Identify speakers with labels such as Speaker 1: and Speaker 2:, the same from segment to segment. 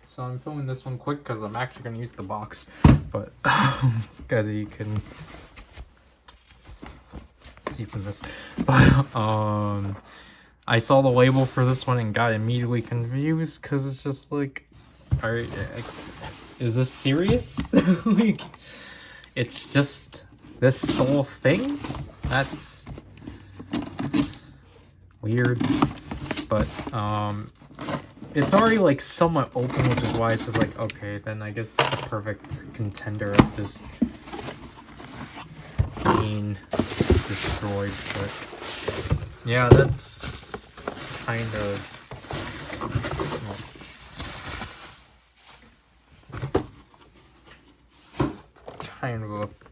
Speaker 1: So I'm filming this one quick because I'm actually going to use the box. But as you can see from this, I saw the label for this one and got immediately confused because it's just like, is this serious? Like, it's just this sole thing? That's weird. But it's already like somewhat open, which is why it's just like, okay, then I guess it's the perfect contender of just being destroyed. But yeah, that's kind of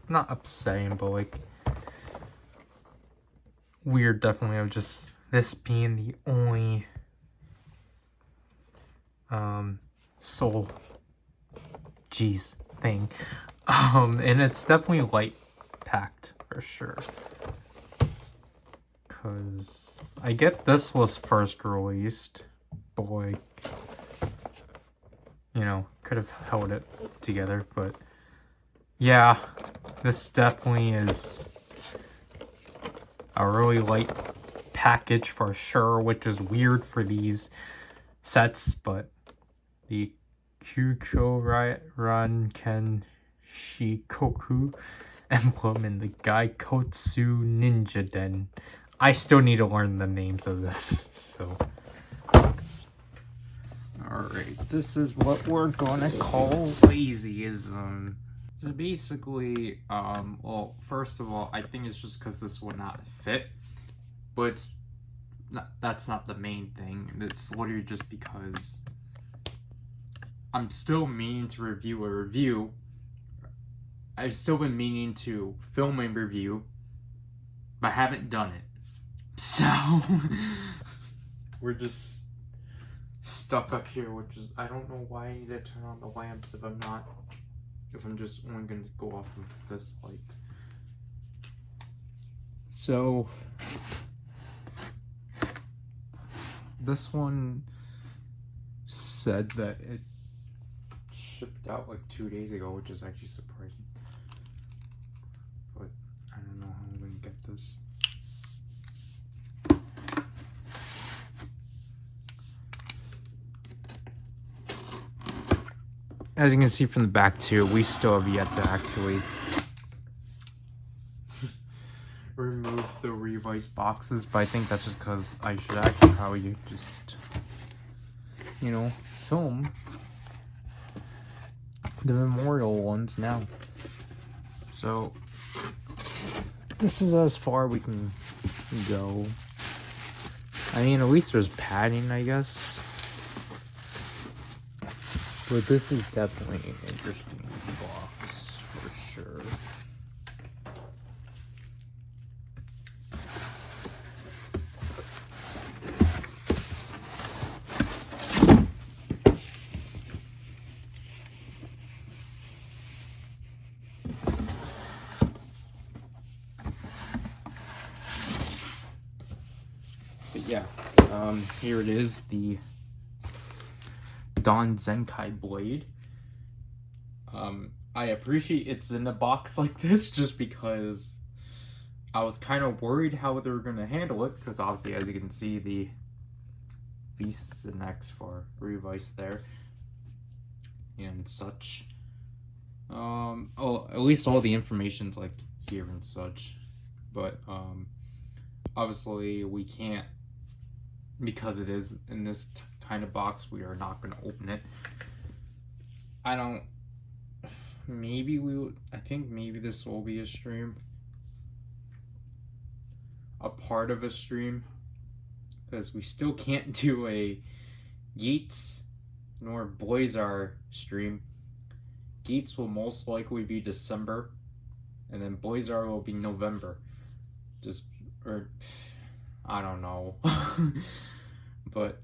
Speaker 1: not upsetting, but like weird, definitely, of just this being the only soul thing. And it's definitely light packed for sure, because I get this was first released, but like, you know, could have held it together. But yeah, this definitely is a really light package for sure, which is weird for these sets. But the Kyuko Ranken Shikoku emblem in the Gaikotsu Ninja Den. I still need to learn the names of this, so. Alright, this is what we're gonna call lazyism. So basically, well, first of all, I think it's just because this would not fit, but that's not the main thing. It's literally just because I'm still meaning to review a review. I've still been meaning to film a review, but I haven't done it. So, we're just stuck up here, which is, I don't know why I need to turn on the lamps if I'm just only going to go off of this light. So, this one said that it shipped out like 2 days ago, which is actually surprising. But I don't know how I'm going to get this. As you can see from the back too, we still have yet to actually remove the revised boxes, but I think that's just because I should actually probably just, you know, film the memorial ones now. So this is as far we can go. I mean, at least there's padding, I guess. But this is definitely an interesting box for sure. But yeah, here it is, the Don Zenkai blade. I appreciate it's in a box like this just because I was kind of worried how they were going to handle it, because obviously, as you can see, the V's and X for Revice there and such. Oh, at least all the information's like here and such, but obviously we can't, because it is in this kind of box, we are not going to open it. I think maybe this will be a stream, a part of a stream, because we still can't do a Geats nor Boyzar stream. Geats will most likely be December, and then Boyzar will be November. Or I don't know. But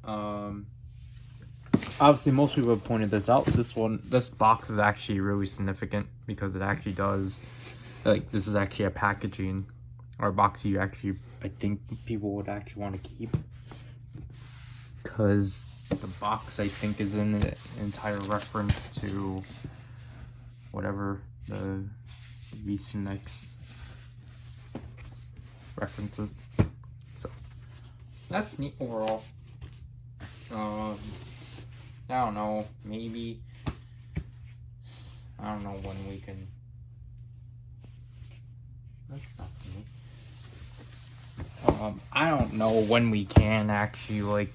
Speaker 1: obviously most people have pointed this out. This box is actually really significant because it actually does, like, this is actually a packaging or a box you actually, I think people would actually want to keep, because The box, I think, is in an entire reference to whatever the VCNX references. So that's neat overall. I don't know, maybe I don't know when we can. That's not for me. I don't know when we can actually, like,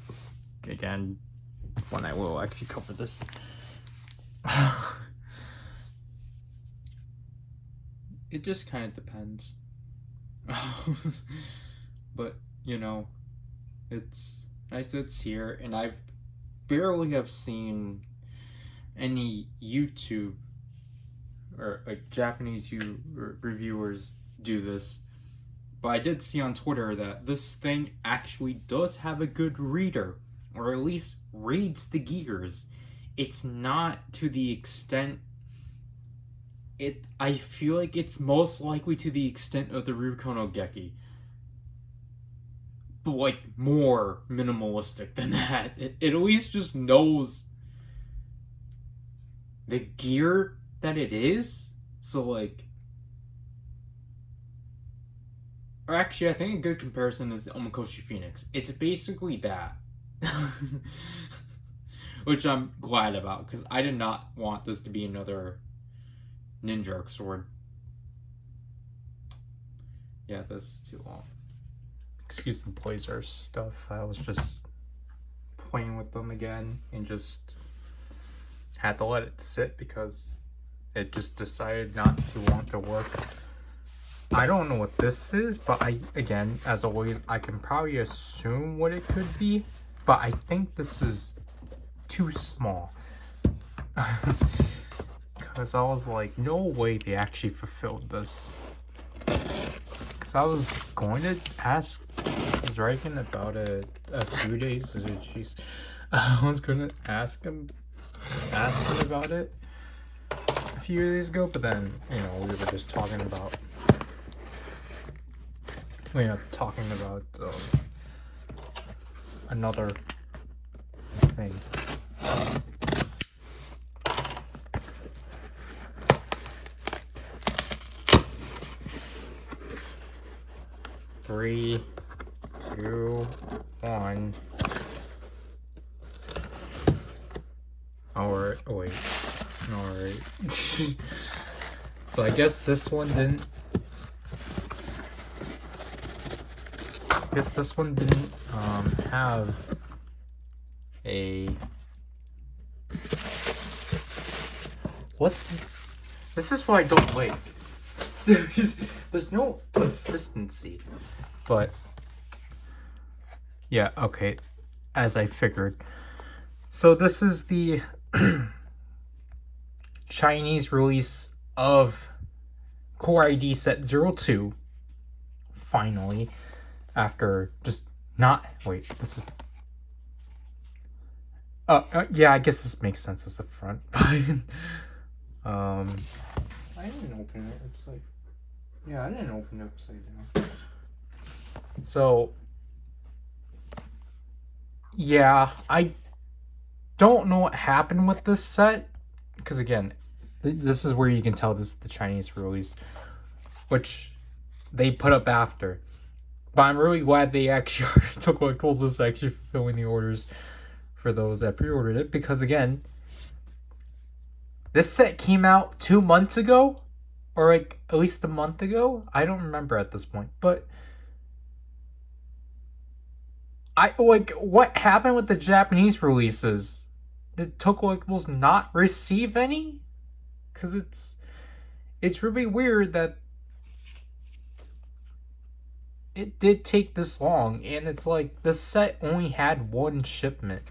Speaker 1: again, when I will actually cover this. It just kind of depends. But, you know, it's nice it's here, and I barely have seen any YouTube or like Japanese reviewers do this, but I did see on Twitter that this thing actually does have a good reader, or at least reads the gears. It's not to the extent I feel like it's most likely to the extent of the Ryuko no Geki, but like more minimalistic than that. It at least just knows the gear that it is. So like, or actually I think a good comparison is the Omakoshi Phoenix. It's basically that. Which I'm glad about, because I did not want this to be another ninja sword. Yeah, this is too long. Excuse the blazer stuff. I was just playing with them again and just had to let it sit because it just decided not to want to work. I don't know what this is, but again, as always, I can probably assume what it could be, but I think this is too small. Because I was like, no way they actually fulfilled this. Because I was going to ask Zryken about it a few days. Jeez, I was going to ask him about it a few days ago, but then, you know, we were just talking about another thing. Three, two, one. Alright, oh wait. Alright. So I guess this one didn't. Have a. What? This is what I don't like. There's no consistency. But yeah, okay. As I figured. So this is the Chinese release of Core ID Set 02. Finally. After just not... Wait, this is... yeah, I guess this makes sense as the front. I didn't open it upside... Yeah, I didn't open it upside down. So... Yeah, I don't know what happened with this set. Because again, this is where you can tell this is the Chinese release. Which they put up after. But I'm really glad they actually took collectibles this actually fulfilling the orders for those that pre-ordered it. Because again, this set came out 2 months ago. Or like at least a month ago. I don't remember at this point. But what happened with the Japanese releases? Did Toku Collectibles not receive any? Because it's really weird that it did take this long, and it's like the set only had 1 shipment.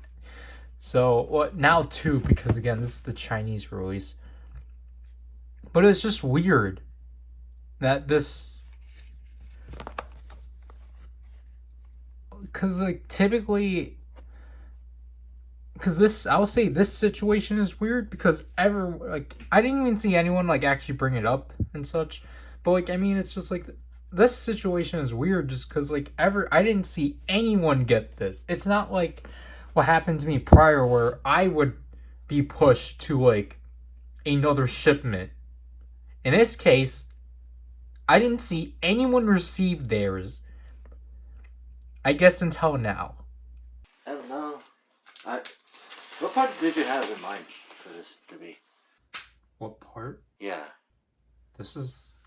Speaker 1: So, well, now 2, because again, this is the Chinese release. But it's just weird that this... Because, like, typically... Because this, I'll say this situation is weird because I didn't even see anyone, like, actually bring it up and such. But, like, I mean, it's just, like... This situation is weird just because, like, I didn't see anyone get this. It's not like what happened to me prior where I would be pushed to like another shipment. In this case, I didn't see anyone receive theirs. I guess until now.
Speaker 2: I don't know. What part did you have in mind for this to be?
Speaker 1: What part?
Speaker 2: Yeah.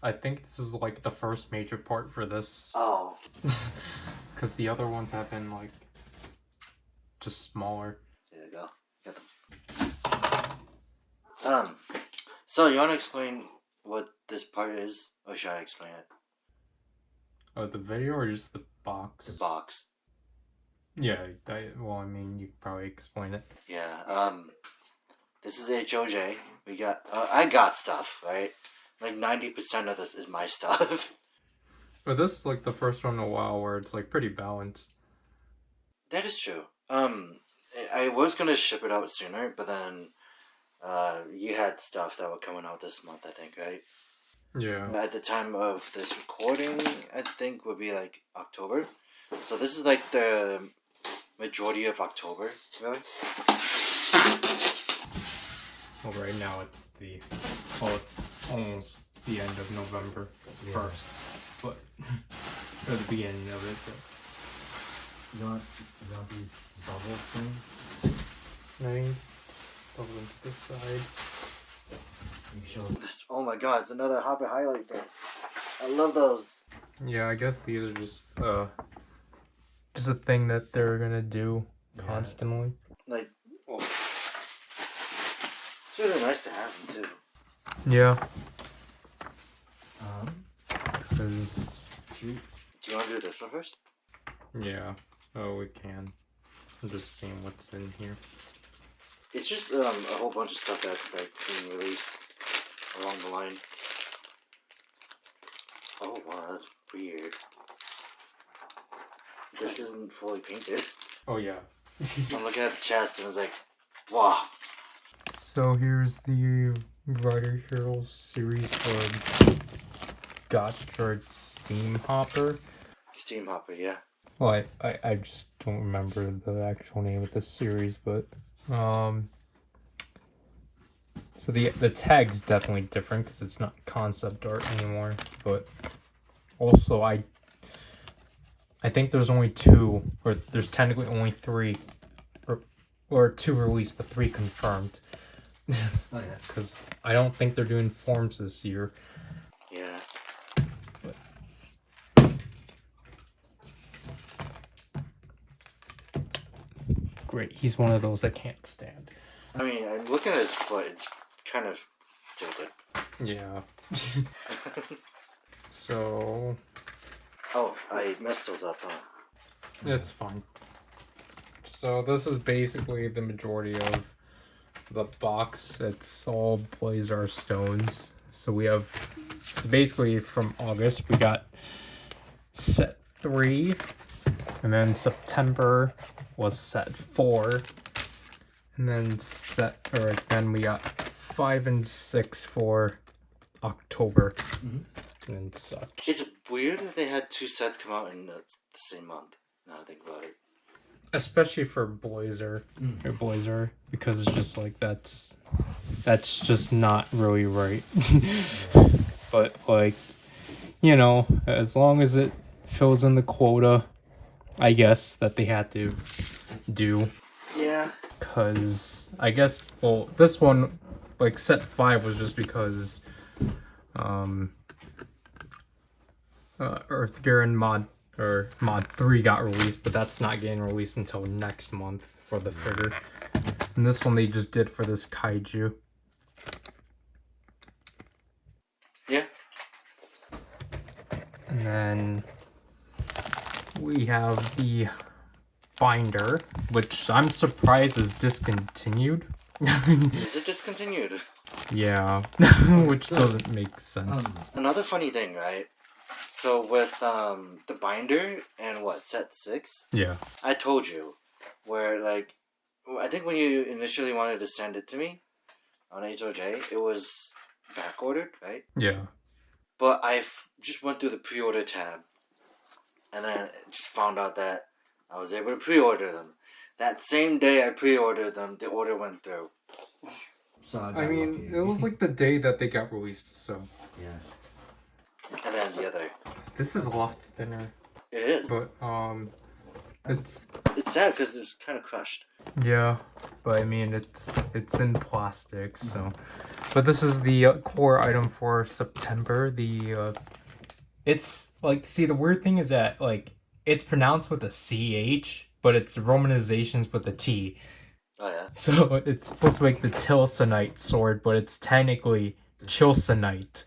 Speaker 1: I think this is like the first major part for this.
Speaker 2: Oh.
Speaker 1: Because the other ones have been like just smaller.
Speaker 2: There you go. Get them. So you want to explain what this part is, or should I explain it?
Speaker 1: Oh, the video or just the box?
Speaker 2: The box.
Speaker 1: Yeah, well, I mean, you could probably explain it.
Speaker 2: Yeah, this is HOJ. We got, I got stuff, right? Like 90% of this is my stuff.
Speaker 1: But this is like the first one in a while where it's like pretty balanced.
Speaker 2: That is true. I was gonna ship it out sooner, but then, you had stuff that were coming out this month, I think, right?
Speaker 1: Yeah.
Speaker 2: At the time of this recording, I think would be like October. So this is like the majority of October, really?
Speaker 1: Well, right now it's it's almost the end of November 1st, but or the beginning of it. But.
Speaker 3: You want these bubble things?
Speaker 1: Nine. Double into this side.
Speaker 2: Oh my god, it's another Hopper highlight thing. I love those.
Speaker 1: Yeah, I guess these are just a thing that they're gonna do constantly.
Speaker 2: Like, oh. It's really nice to have them too.
Speaker 1: Yeah. Because.
Speaker 2: Do you want to do this one first?
Speaker 1: Yeah. Oh, we can. I'm just seeing what's in here.
Speaker 2: It's just a whole bunch of stuff that's like being released along the line. Oh wow, that's weird. This isn't fully painted.
Speaker 1: Oh yeah.
Speaker 2: I'm looking at the chest and it's like, wow.
Speaker 1: So here's the Ryder Hero series for Gotchard Steam Hopper.
Speaker 2: Steam Hopper, yeah.
Speaker 1: Well, I just don't remember the actual name of this series, but so the tag's definitely different because it's not concept art anymore. But also I think there's only two, or there's technically only three, or two released, but three confirmed.
Speaker 2: Oh yeah.
Speaker 1: Because I don't think they're doing forms this year.
Speaker 2: Yeah.
Speaker 1: Great, he's one of those I can't stand.
Speaker 2: I mean, I'm looking at his foot, it's kind of tilted.
Speaker 1: Yeah. So...
Speaker 2: Oh, I messed those up, huh?
Speaker 1: It's fine. So this is basically the majority of the box. It's all Blazar stones. So we have... So basically from August we got set 3. And then September was set 4. And then then we got 5 and 6 for October. And such.
Speaker 2: It's weird that they had two sets come out in the same month. Now I think about it.
Speaker 1: Especially for Blazar, or Blazar, because it's just like that's just not really right. But like, you know, as long as it fills in the quota, I guess that they had to do.
Speaker 2: Yeah.
Speaker 1: Cause I guess this one, like set 5 was just because Earthgear Mod 3 got released, but that's not getting released until next month for the figure. And this one they just did for this kaiju.
Speaker 2: Yeah.
Speaker 1: And then we have the binder, which I'm surprised is discontinued.
Speaker 2: Is it discontinued?
Speaker 1: Yeah, which doesn't make sense.
Speaker 2: Another funny thing, right? So with the binder and set 6?
Speaker 1: Yeah.
Speaker 2: I told you where like I think when you initially wanted to send it to me on HOJ, it was back ordered, right?
Speaker 1: Yeah.
Speaker 2: But I just went through the pre-order tab and then just found out that I was able to pre-order them. That same day I pre-ordered them, the order went through.
Speaker 3: So I
Speaker 1: I
Speaker 3: got
Speaker 1: mean,
Speaker 3: lucky.
Speaker 1: it was like the day that they got released, so.
Speaker 3: Yeah.
Speaker 2: And then the other.
Speaker 1: This is a lot thinner.
Speaker 2: It is.
Speaker 1: But, it's...
Speaker 2: It's sad because it's kind of crushed.
Speaker 1: Yeah, but I mean, it's in plastic, so... But this is the core item for September. It's, like, see, the weird thing is that, like, it's pronounced with a CH, but it's romanizations with a T.
Speaker 2: Oh yeah.
Speaker 1: So it's supposed to make the Tilsonite sword, but it's technically Chilsonite.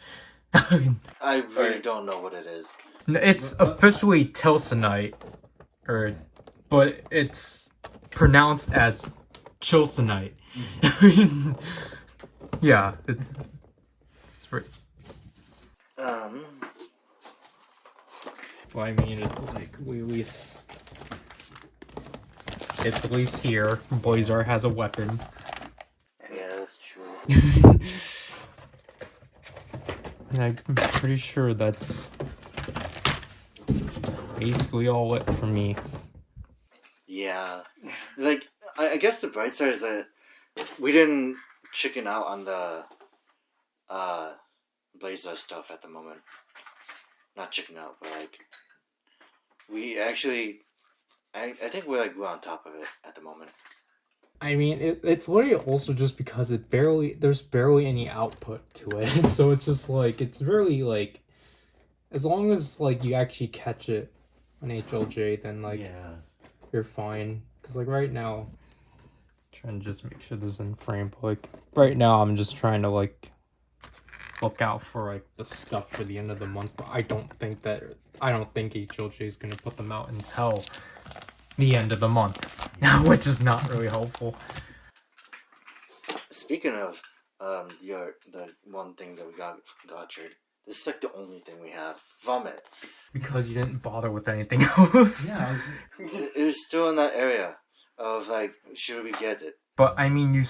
Speaker 2: I really don't know what it is.
Speaker 1: It's officially Tilsonite, but it's pronounced as Chilsonite. Yeah, it's right. Well, I mean, it's like it's at least here. Blazar has a weapon.
Speaker 2: Yeah, that's true.
Speaker 1: And I'm pretty sure that's basically all it for me.
Speaker 2: Yeah. Like, I guess the bright side is that we didn't chicken out on the Blazer stuff at the moment. Not chicken out, but like we actually I think we're on top of it at the moment.
Speaker 1: I mean, it's literally also just because there's barely any output to it. So it's just like, it's really like, as long as like you actually catch it on HLJ, then like you're fine. Because like right now, trying to just make sure this is in frame. But like right now, I'm just trying to like look out for like the stuff for the end of the month. But I don't think HLJ is gonna put them out until the end of the month, which is not really helpful.
Speaker 2: Speaking of the one thing that we got Gotchard, this is like the only thing we have. Vomit.
Speaker 1: Because you didn't bother with anything else.
Speaker 3: Yeah.
Speaker 2: It was still in that area of like, should we get it?
Speaker 1: But I mean, you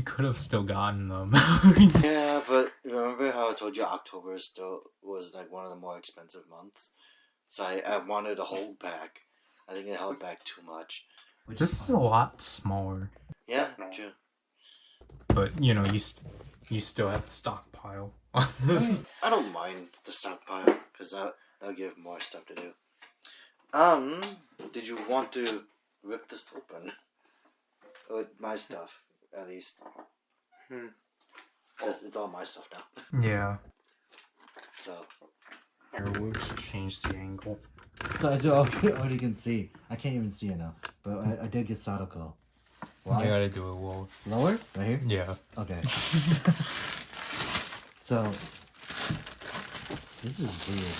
Speaker 1: could have still gotten them.
Speaker 2: Yeah, but remember how I told you October still was like one of the more expensive months? So I wanted to hold back. I think it held back too much.
Speaker 1: This is a lot smaller.
Speaker 2: Yeah, true.
Speaker 1: But you know, you still have to stockpile on this.
Speaker 2: I don't mind the stockpile because that'll give more stuff to do. Did you want to rip this open? Or my stuff, at least. Because it's all my stuff now.
Speaker 1: Yeah.
Speaker 2: So.
Speaker 1: Here, we'll just change the angle.
Speaker 3: So as you already can see, I can't even see it now, but I did get Sadako.
Speaker 1: Why? You gotta do it low.
Speaker 3: Lower? Right here?
Speaker 1: Yeah.
Speaker 3: Okay. So, this is weird.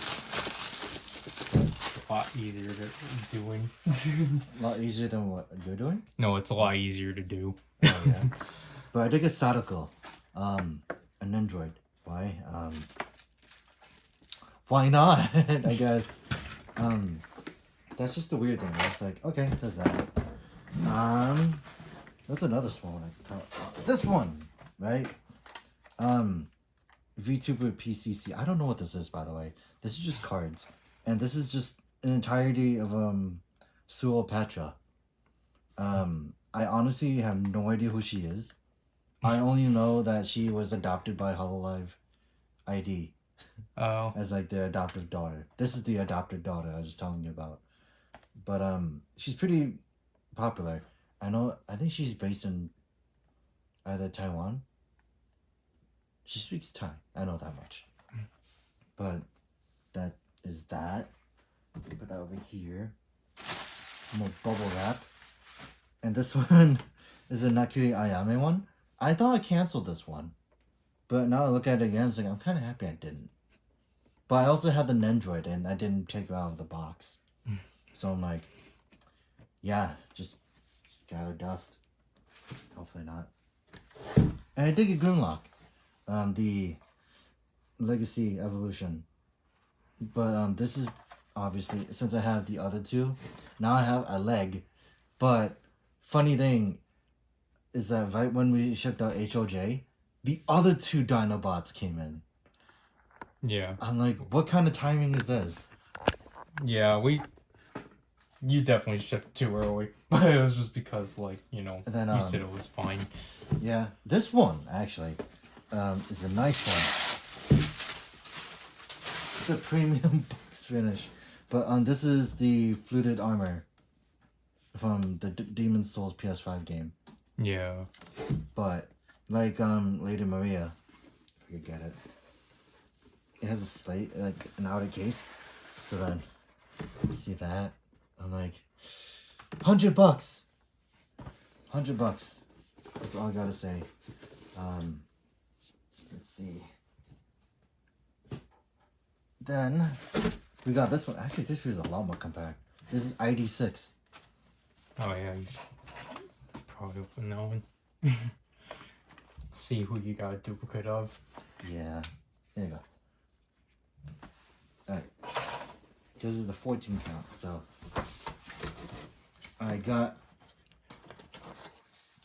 Speaker 1: A lot easier to doing.
Speaker 3: A lot easier than what you're doing?
Speaker 1: No, it's a lot easier to do.
Speaker 3: Oh, yeah. But I did get Sadako. An android. Why? Why not? I guess. That's just the weird thing. It's like, okay, there's that. That's another small one. This one, right? VTuber PCC. I don't know what this is, by the way. This is just cards, and this is just an entirety of Suopatra. I honestly have no idea who she is. I only know that she was adopted by Hololive ID.
Speaker 1: Oh.
Speaker 3: As like the adoptive daughter. This is the adopted daughter I was just telling you about. But she's pretty popular. I think she's based in either Taiwan. She speaks Thai. I know that much. But that is that. Put that over here. More bubble wrap. And this one is a Nakiri Ayame one. I thought I canceled this one. But now I look at it again, it's like, I'm kind of happy I didn't. But I also had the Nendroid and I didn't take it out of the box. So I'm like, yeah, just gather dust. Hopefully not. And I did get Grimlock. The Legacy Evolution. But this is obviously, since I have the other two, now I have a leg. But funny thing is that right when we shipped out HOJ, the other two Dinobots came in.
Speaker 1: Yeah.
Speaker 3: I'm like, what kind of timing is this?
Speaker 1: Yeah, You definitely shipped too early, but it was just because, like, you know,
Speaker 3: And then,
Speaker 1: you said it was fine.
Speaker 3: Yeah, this one actually is a nice one. It's a premium box finish, but this is the fluted armor from the Demon's Souls PS5 game.
Speaker 1: Yeah.
Speaker 3: But like Lady Maria, if you get it, it has a slate, like an outer case. So then you see that, I'm like, $100, $100. That's all I gotta say. Let's see. Then we got this one. Actually, this feels a lot more compact. This is ID6.
Speaker 1: Oh yeah, you should probably open that one. See who you got a duplicate of.
Speaker 3: Yeah. There you go. Alright. This is the 14 count, so I got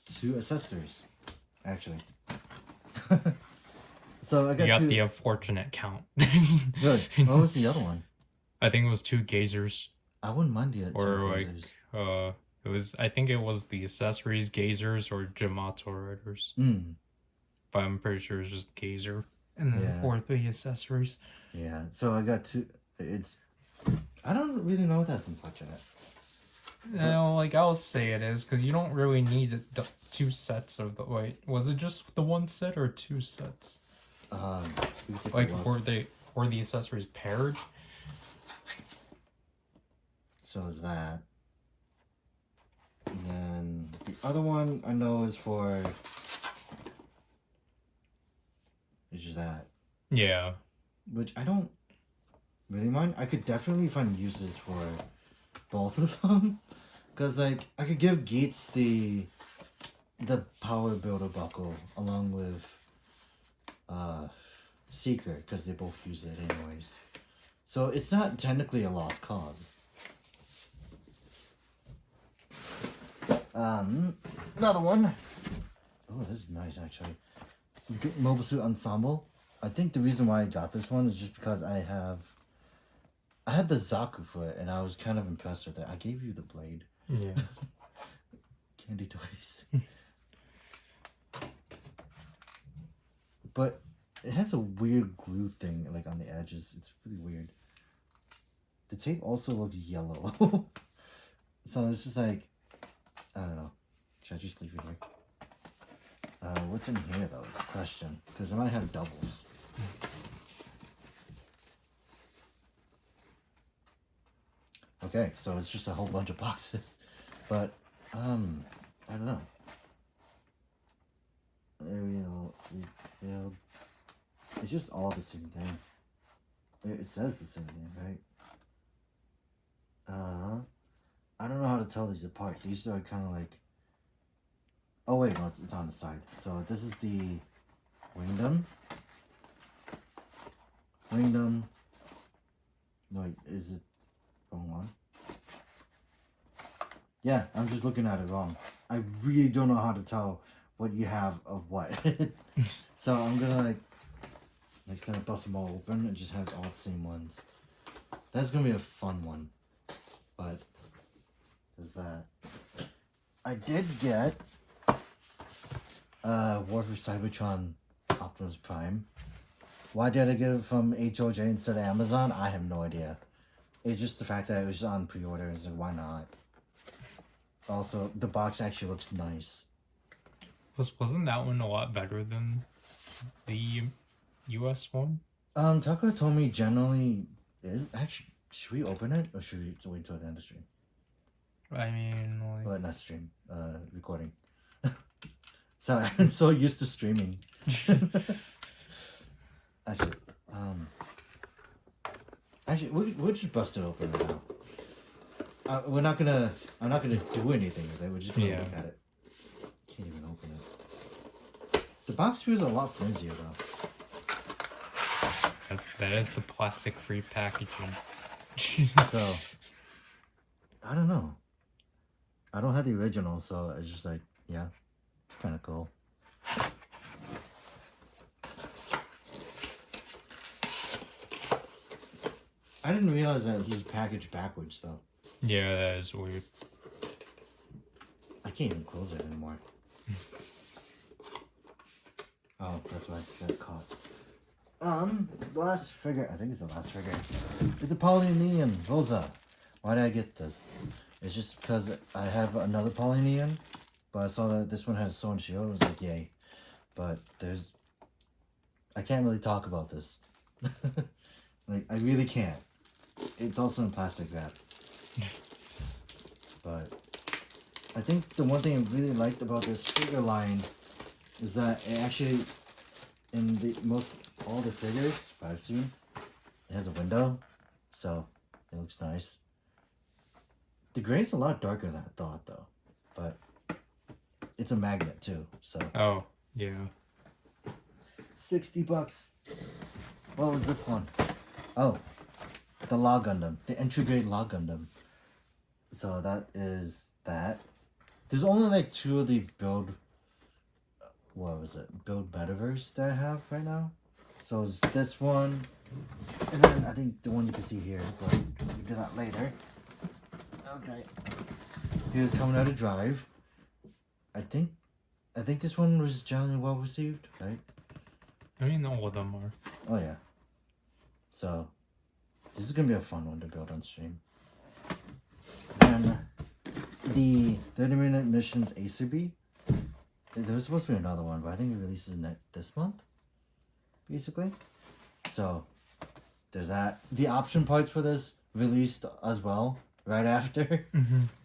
Speaker 3: 2 accessories, actually. So I got
Speaker 1: You got
Speaker 3: 2.
Speaker 1: the unfortunate count.
Speaker 3: Good. What was the other one?
Speaker 1: I think it was 2 gazers.
Speaker 3: I wouldn't mind the
Speaker 1: Or
Speaker 3: 2
Speaker 1: like,
Speaker 3: lasers.
Speaker 1: it was, I think it was the accessories, gazers, or Jamato riders. But I'm pretty sure it's just gazer. And then for the accessories.
Speaker 3: Yeah, so I got 2. It's, I don't really know if that's unfortunate.
Speaker 1: No, like, I'll say it is, because you don't really need 2 sets of the, wait, was it just the 1 set or 2 sets? Like, were the accessories paired?
Speaker 3: So is that. And then the other one I know is for. It's just that.
Speaker 1: Yeah.
Speaker 3: Which I don't really mind. I could definitely find uses for both of them. Because, like, I could give Geats the power builder buckle along with Seeker, because they both use it anyways. So it's not technically a lost cause. Another one. Oh, this is nice actually. Mobile Suit Ensemble. I think the reason why I got this one is just because I had the Zaku for it and I was kind of impressed with it. I gave you the blade.
Speaker 1: Yeah.
Speaker 3: Candy toys. But it has a weird glue thing like on the edges. It's really weird. The tape also looks yellow. So it's just like, I don't know. Should I just leave it here? What's in here though is the question. Because I might have doubles. Okay, so it's just a whole bunch of boxes. But, I don't know. It's just all the same thing. It says the same thing, right? I don't know how to tell these apart. These are kind of like... Oh wait, no, it's on the side. So this is the Wingdom. Wingdom. No, wait, is it wrong one? Yeah, I'm just looking at it wrong. I really don't know how to tell what you have of what. So I'm gonna like next time I bust them all open and just have all the same ones. That's gonna be a fun one. But there's that. I did get War for Cybertron Optimus Prime. Why did I get it from HOJ instead of Amazon? I have no idea. It's just the fact that it was on pre-order. So why not? Also, the box actually looks nice.
Speaker 1: Wasn't that one a lot better than the US one?
Speaker 3: Tucker told me generally is actually. Should we open it or should we wait till the end of stream?
Speaker 1: I mean, like...
Speaker 3: Well, not stream. Recording. Sorry, I'm so used to streaming. Actually, we'll just bust it open right now. I'm not gonna do anything with it. We're just gonna look at it. Can't even open it. The box feels a lot flimsier though.
Speaker 1: That is the plastic-free packaging.
Speaker 3: So, I don't know. I don't have the original, so it's just like, yeah, it's kind of cool. I didn't realize that he was packaged backwards, though.
Speaker 1: Yeah, that is weird.
Speaker 3: I can't even close it anymore. Oh, that's why I got caught. The last figure, I think it's the last figure. It's a Polynesian Rosa. Why did I get this? It's just because I have another Polynesian, but I saw that this one has Sword and Shield. I was like, yay. But I can't really talk about this. Like, I really can't. It's also in plastic wrap. But I think the one thing I really liked about this figure line is that it actually, in all the figures I've seen, it has a window, so it looks nice. The gray's a lot darker than I thought, though, but it's a magnet too, so.
Speaker 1: Oh, yeah.
Speaker 3: $60. What was this one? Oh, the Law Gundam, the entry grade Law Gundam. So that is that. There's only like 2 of the build metaverse that I have right now. So it's this one, and then I think the one you can see here, but we'll do that later. Okay. Here's Coming Out of Drive. I think this one was generally well received, right?
Speaker 1: I mean, all of them are.
Speaker 3: Oh yeah. So this is gonna be a fun one to build on stream. Then the 30-minute missions Acerby. There was supposed to be another one, but I think it releases this month, basically. So there's that. The option parts for this released as well right after.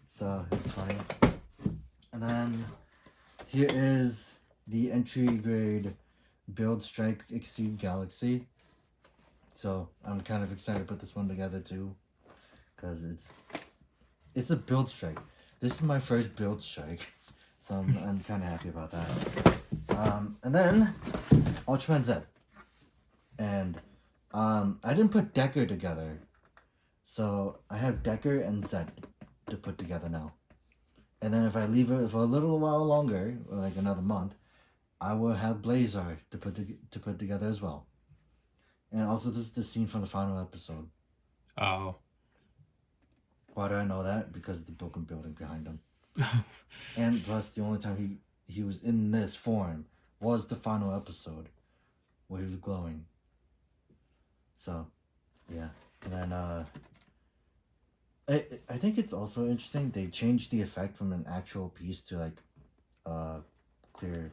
Speaker 3: So it's funny. And then here is the entry grade Build Strike Exceed Galaxy. So I'm kind of excited to put this one together too, because it's a Build Strike. This is my first Build Strike, so I'm kind of happy about that. And then Ultraman Z, and I didn't put Decker together, so I have Decker and Z to put together now. And then if I leave it for a little while longer, or like another month, I will have Blazar to put together as well. And also, this is the scene from the final episode.
Speaker 1: Oh.
Speaker 3: Why do I know that? Because of the broken building behind him. And plus, the only time he was in this form was the final episode, where he was glowing. So, yeah. And then, I think it's also interesting, they changed the effect from an actual piece to, like, clear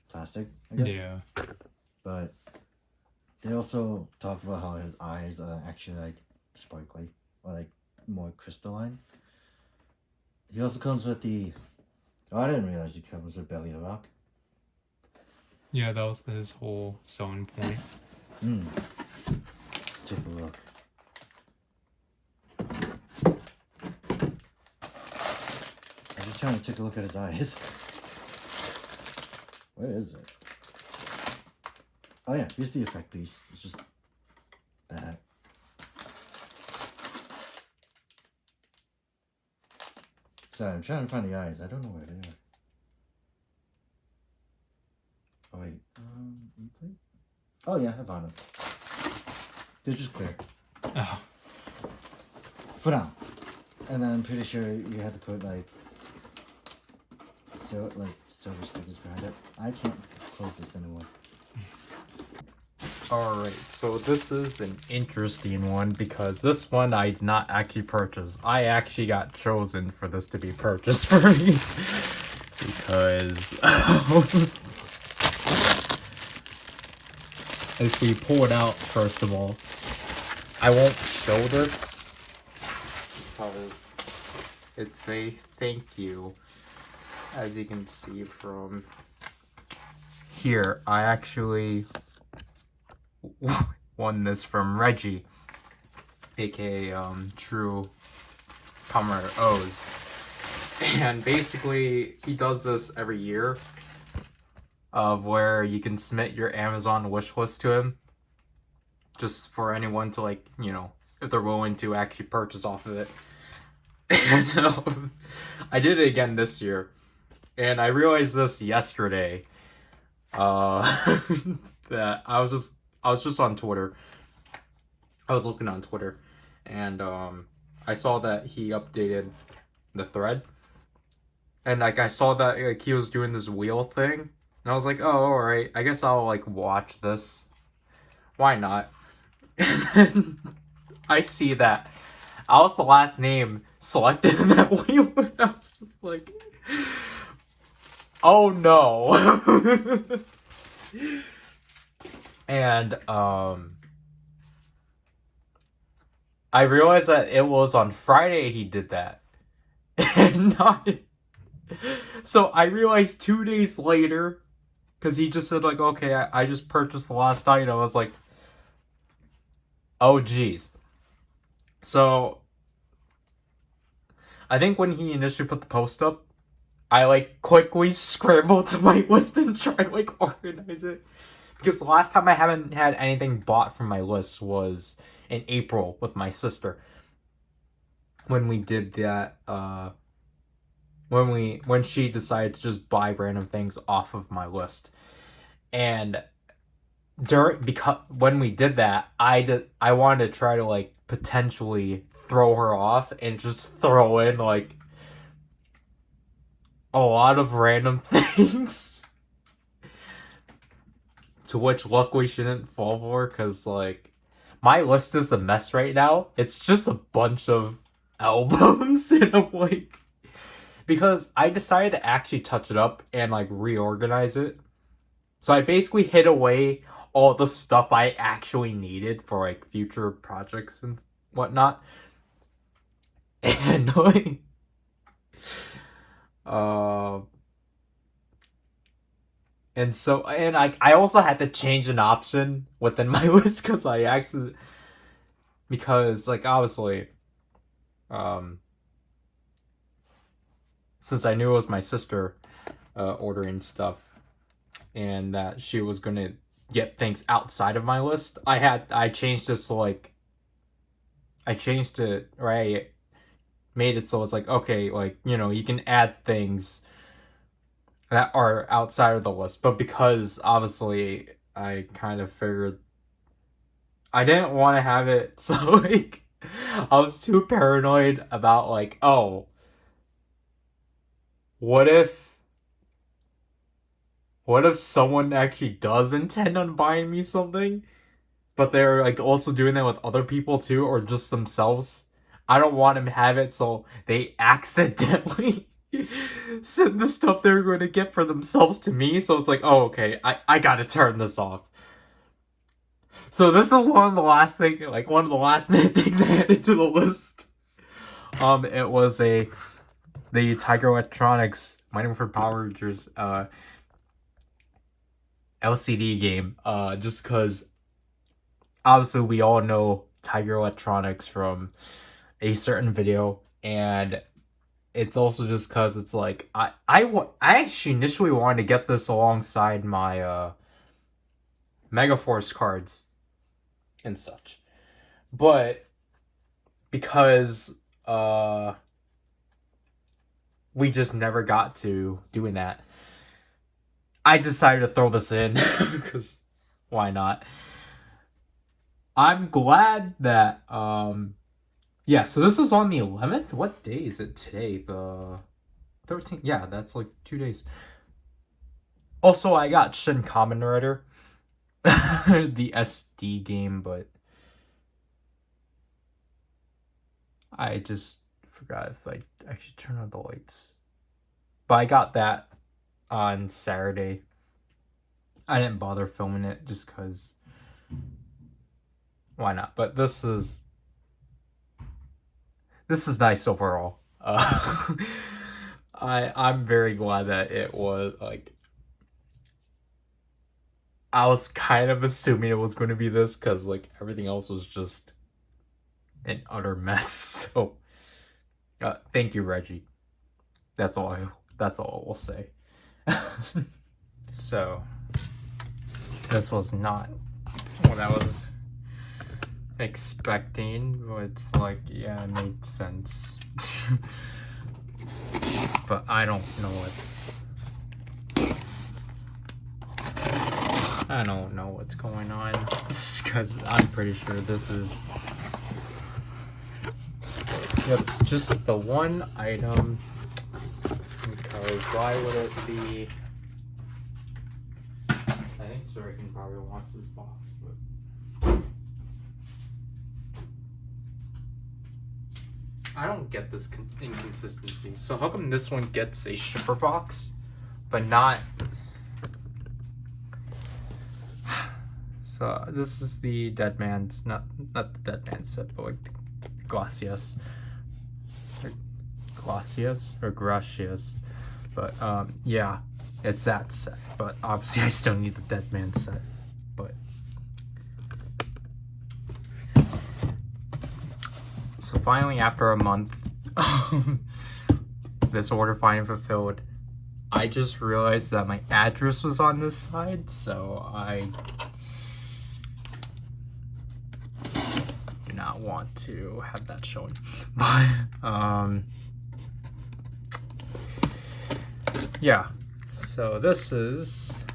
Speaker 3: plastic, I guess.
Speaker 1: Yeah.
Speaker 3: But they also talk about how his eyes are actually, like, sparkly, or, like, more crystalline. He also comes with I didn't realize he comes with Belly of Rock.
Speaker 1: Yeah, that was his whole selling point.
Speaker 3: Let's take a look. I'm just trying to take a look at his eyes. Where is it? Oh yeah, here's the effect piece. It's just that. Sorry, I'm trying to find the eyes. I don't know where they are. Oh wait, replay? Oh yeah, I found them. They're just clear.
Speaker 1: Oh.
Speaker 3: For now. And then I'm pretty sure you had to put like silver stickers behind it. I can't close this anymore.
Speaker 1: Alright, so this is an interesting one because this one I did not actually purchase. I actually got chosen for this to be purchased for me. Because if we pull it out, first of all, I won't show this because it's a thank you. As you can see from here, I actually won this from Reggie, aka True Comrade O's. And basically, he does this every year of where you can submit your Amazon wish list to him, just for anyone to, like, you know, if they're willing to actually purchase off of it. And I did it again this year, and I realized this yesterday. That I was just on Twitter. I was looking on Twitter, and I saw that he updated the thread. And like I saw that like he was doing this wheel thing. And I was like, oh, alright, I guess I'll like watch this. Why not? And then I see that I was the last name selected in that wheel. And I was just like, oh no. And I realized that it was on Friday he did that. And not... So I realized 2 days later, because he just said like, okay, I just purchased the last item. I was like, oh geez. So I think when he initially put the post up, I like quickly scrambled to my list and tried to like organize it. Because the last time I haven't had anything bought from my list was in April with my sister. When we did that, when she decided to just buy random things off of my list. And when we did that, I wanted to try to like potentially throw her off and just throw in like a lot of random things. To which luckily she didn't fall for, because like my list is a mess right now. It's just a bunch of albums and I'm like, because I decided to actually touch it up and like reorganize it. So I basically hid away all the stuff I actually needed for like future projects and whatnot. And like and I also had to change an option within my list because like obviously since I knew it was my sister ordering stuff and that she was gonna get things outside of my list, I changed this like right, made it so it's like, okay, like, you know, you can add things that are outside of the list. But because obviously I kind of figured I didn't want to have it, so like I was too paranoid about like, oh, what if someone actually does intend on buying me something, but they're like also doing that with other people too, or just themselves? I don't want them to have it, so they accidentally send the stuff they're going to get for themselves to me. So it's like, oh, okay, I gotta turn this off. So this is one of the last minute things I added to the list. It was the Tiger Electronics Mining for Power Rangers LCD game. Just because obviously we all know Tiger Electronics from a certain video, and it's also just because it's like I actually initially wanted to get this alongside my Megaforce cards and such, but because we just never got to doing that, I decided to throw this in because why not? I'm glad that yeah, so this was on the 11th. What day is it today? The 13th. Yeah, that's like 2 days. Also, I got Shin Kamen Rider, the SD game, but I just forgot if I actually turned on the lights. But I got that on Saturday. I didn't bother filming it just because why not? But this is nice overall. I'm very glad that it was like, I was kind of assuming it was going to be this because like everything else was just an utter mess. So thank you, Reggie. That's all I will say. So this was not what I was expecting, but it's like, yeah, it made sense. But I don't know what's going on, because I'm pretty sure this is Yep, just the one item. Because why would it be? I think Zryken probably wants this box, but I don't get this inconsistency. So how come this one gets a shipper box, but not? So this is the Dead Man's, not the Dead Man's set, but like the Glacius. Glacius or Gracius. But yeah, it's that set. But obviously I still need the Dead Man set. But so finally, after a month, this order finally fulfilled. I just realized that my address was on this side, so I do not want to have that shown. But yeah, so this is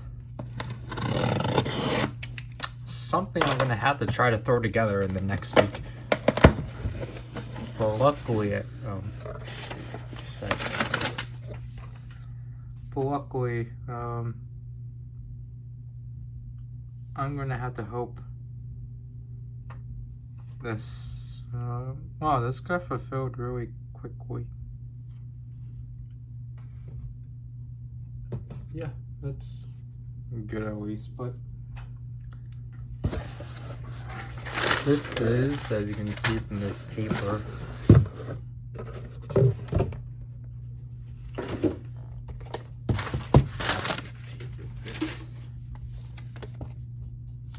Speaker 1: something I'm gonna have to try to throw together in the next week. But luckily, I'm gonna have to hope this. Wow, this got fulfilled really quickly. Yeah, that's good at least, but this is, as you can see from this paper,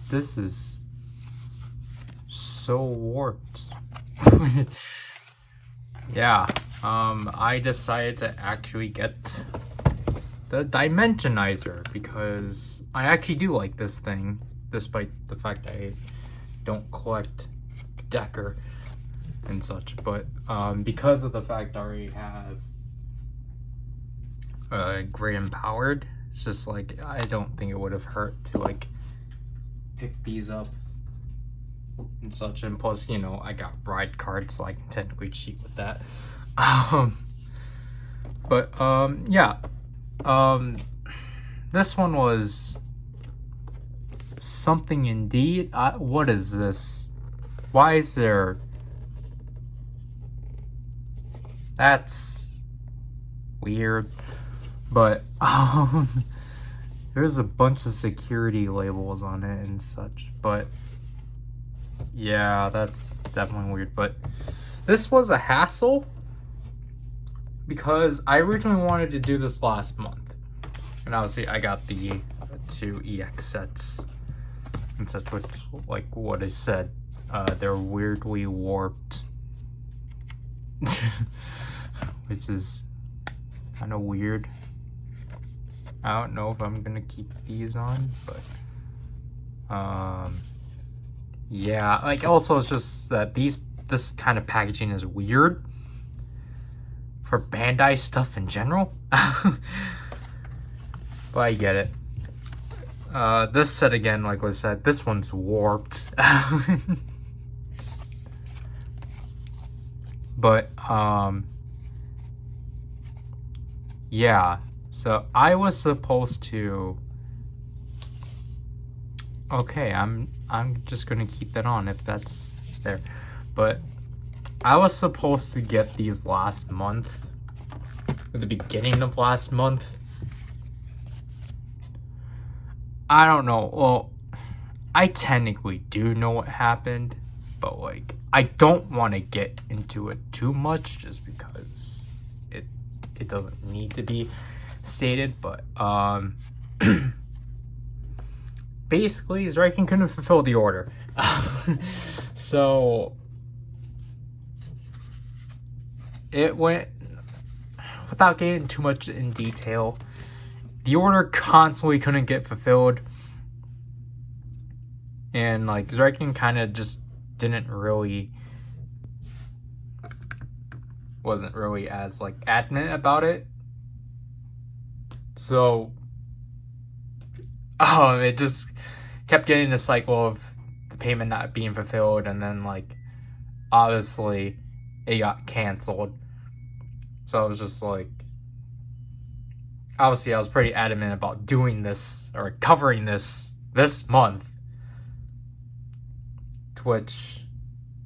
Speaker 1: this is so warped. Yeah, I decided to actually get the Dimensionizer because I actually do like this thing, despite the fact I don't collect Decker and such. But because of the fact I already have Great Empowered, it's just like I don't think it would have hurt to like pick these up and such. And plus, you know, I got ride cards, so I can technically cheat with that. Yeah. This one was something indeed. What is this? Why is there? That's weird. But there's a bunch of security labels on it and such. But yeah, that's definitely weird. But this was a hassle because I originally wanted to do this last month, and obviously I got the 2 EX sets and such, which, like what I said, they're weirdly warped, which is kind of weird. I don't know if I'm gonna keep these on, but yeah, like also it's just that this kind of packaging is weird for Bandai stuff in general. But I get it. This set again, like I said, this one's warped. But yeah, so I was supposed to, okay, I'm just gonna keep that on if that's there. But I was supposed to get these last month, at the beginning of last month. I don't know. Well, I technically do know what happened, but like I don't want to get into it too much just because it doesn't need to be stated. But basically Zryken couldn't fulfill the order. So it went, without getting too much in detail, the order constantly couldn't get fulfilled, and like Zryken kind of just wasn't really as like adamant about it. So it just kept getting a cycle of the payment not being fulfilled, and then like obviously it got canceled. So I was just like, obviously I was pretty adamant about doing this or covering this month. Which,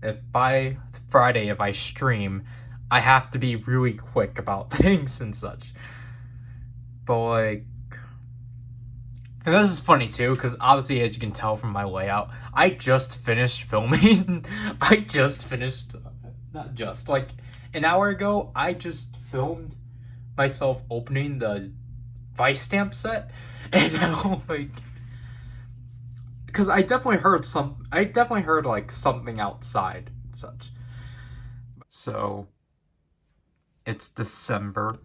Speaker 1: if by Friday, if I stream, I have to be really quick about things and such. But like, and this is funny too, because obviously, as you can tell from my layout, I just finished filming. I just finished, not just, like, an hour ago, I just filmed myself opening the Vice stamp set. And now, like, because I definitely heard, like, something outside and such. So, it's December.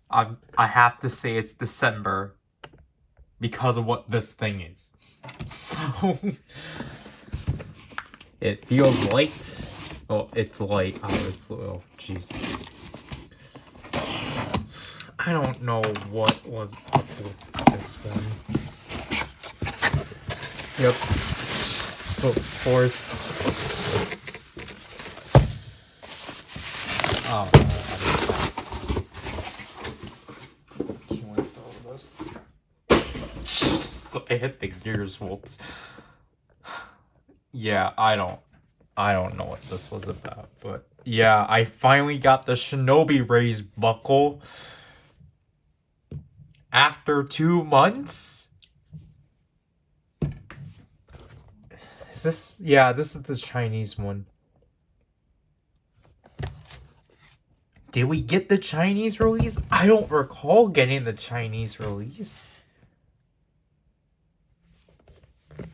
Speaker 1: I have to say it's December because of what this thing is. So it feels late. Oh, it's late, obviously. Oh, jeez. I don't know what was up with this one. Yep. So, of course. Oh, so I hit the gears, whoops. Yeah, I don't know what this was about, but yeah, I finally got the Shinobi Raised buckle after 2 months. Is this? Yeah, this is the Chinese one. Did we get the Chinese release? I don't recall getting the Chinese release.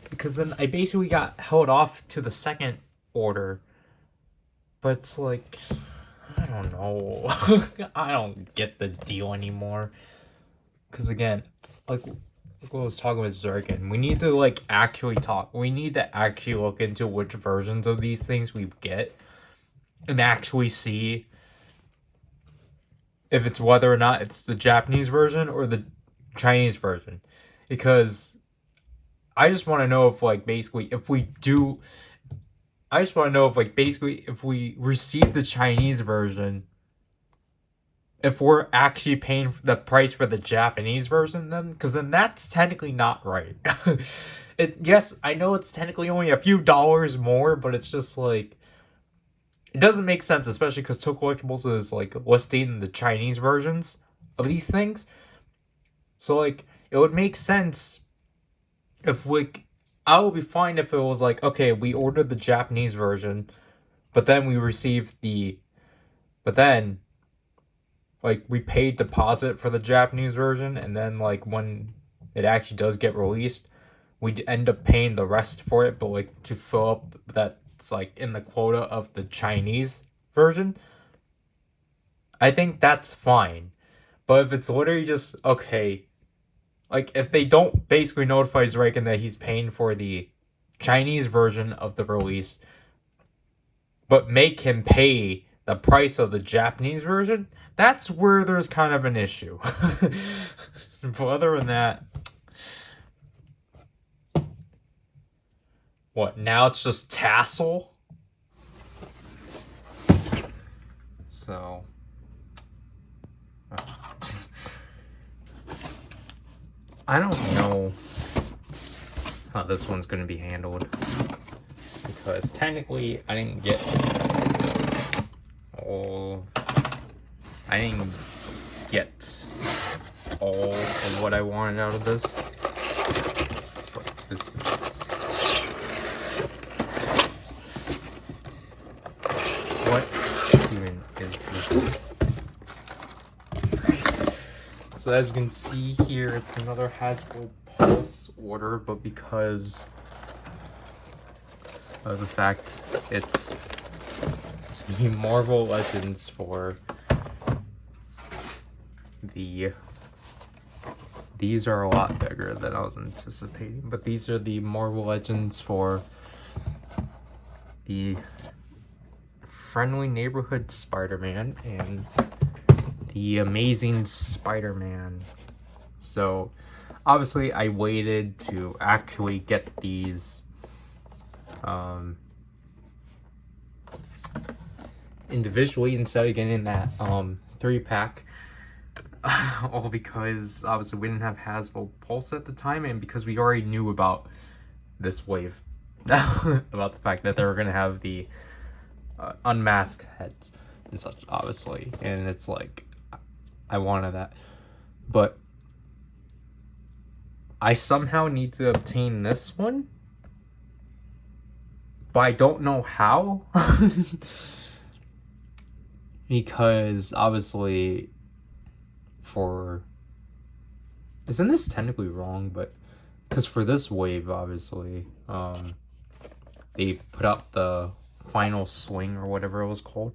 Speaker 1: Because then I basically got held off to the second order. But it's like, I don't know. I don't get the deal anymore. Because again, like what I was talking with Zryken, we need to like actually talk. We need to actually look into which versions of these things we get. And actually see if it's whether or not it's the Japanese version or the Chinese version. Because I just want to know if, like, basically, if we do... I just want to know if, like, basically, if we receive the Chinese version, if we're actually paying the price for the Japanese version then? Because then that's technically not right. Yes, I know it's technically only a few dollars more, but it's just, like... It doesn't make sense, especially because Toy Collectibles is, like, listing the Chinese versions of these things. So, like, it would make sense if I would be fine if it was like, okay, we ordered the Japanese version, but then we received but then, like, we paid deposit for the Japanese version, and then, like, when it actually does get released, we'd end up paying the rest for it, but, like, to fill up that's, like, in the quota of the Chinese version. I think that's fine. But if it's literally just, okay, like, if they don't basically notify Zryken that he's paying for the Chinese version of the release, but make him pay the price of the Japanese version, that's where there's kind of an issue. But other than that, what, now it's just tassel? So... I don't know how this one's going to be handled, because technically I didn't get all of what I wanted out of this. But this is... What even is this? So as you can see here, it's another Hasbro Pulse order, but because of the fact it's the Marvel Legends for these are a lot bigger than I was anticipating, but these are the Marvel Legends for the Friendly Neighborhood Spider-Man and the Amazing Spider-Man So obviously I waited to actually get these individually instead of getting that 3-pack. All because obviously we didn't have Hasbro Pulse at the time, and because we already knew about this wave. About the fact that they were going to have the unmasked heads and such, obviously. And it's like, I wanted that. But I somehow need to obtain this one. But I don't know how. Because obviously isn't this technically wrong, but because for this wave, obviously, they put out the final swing or whatever it was called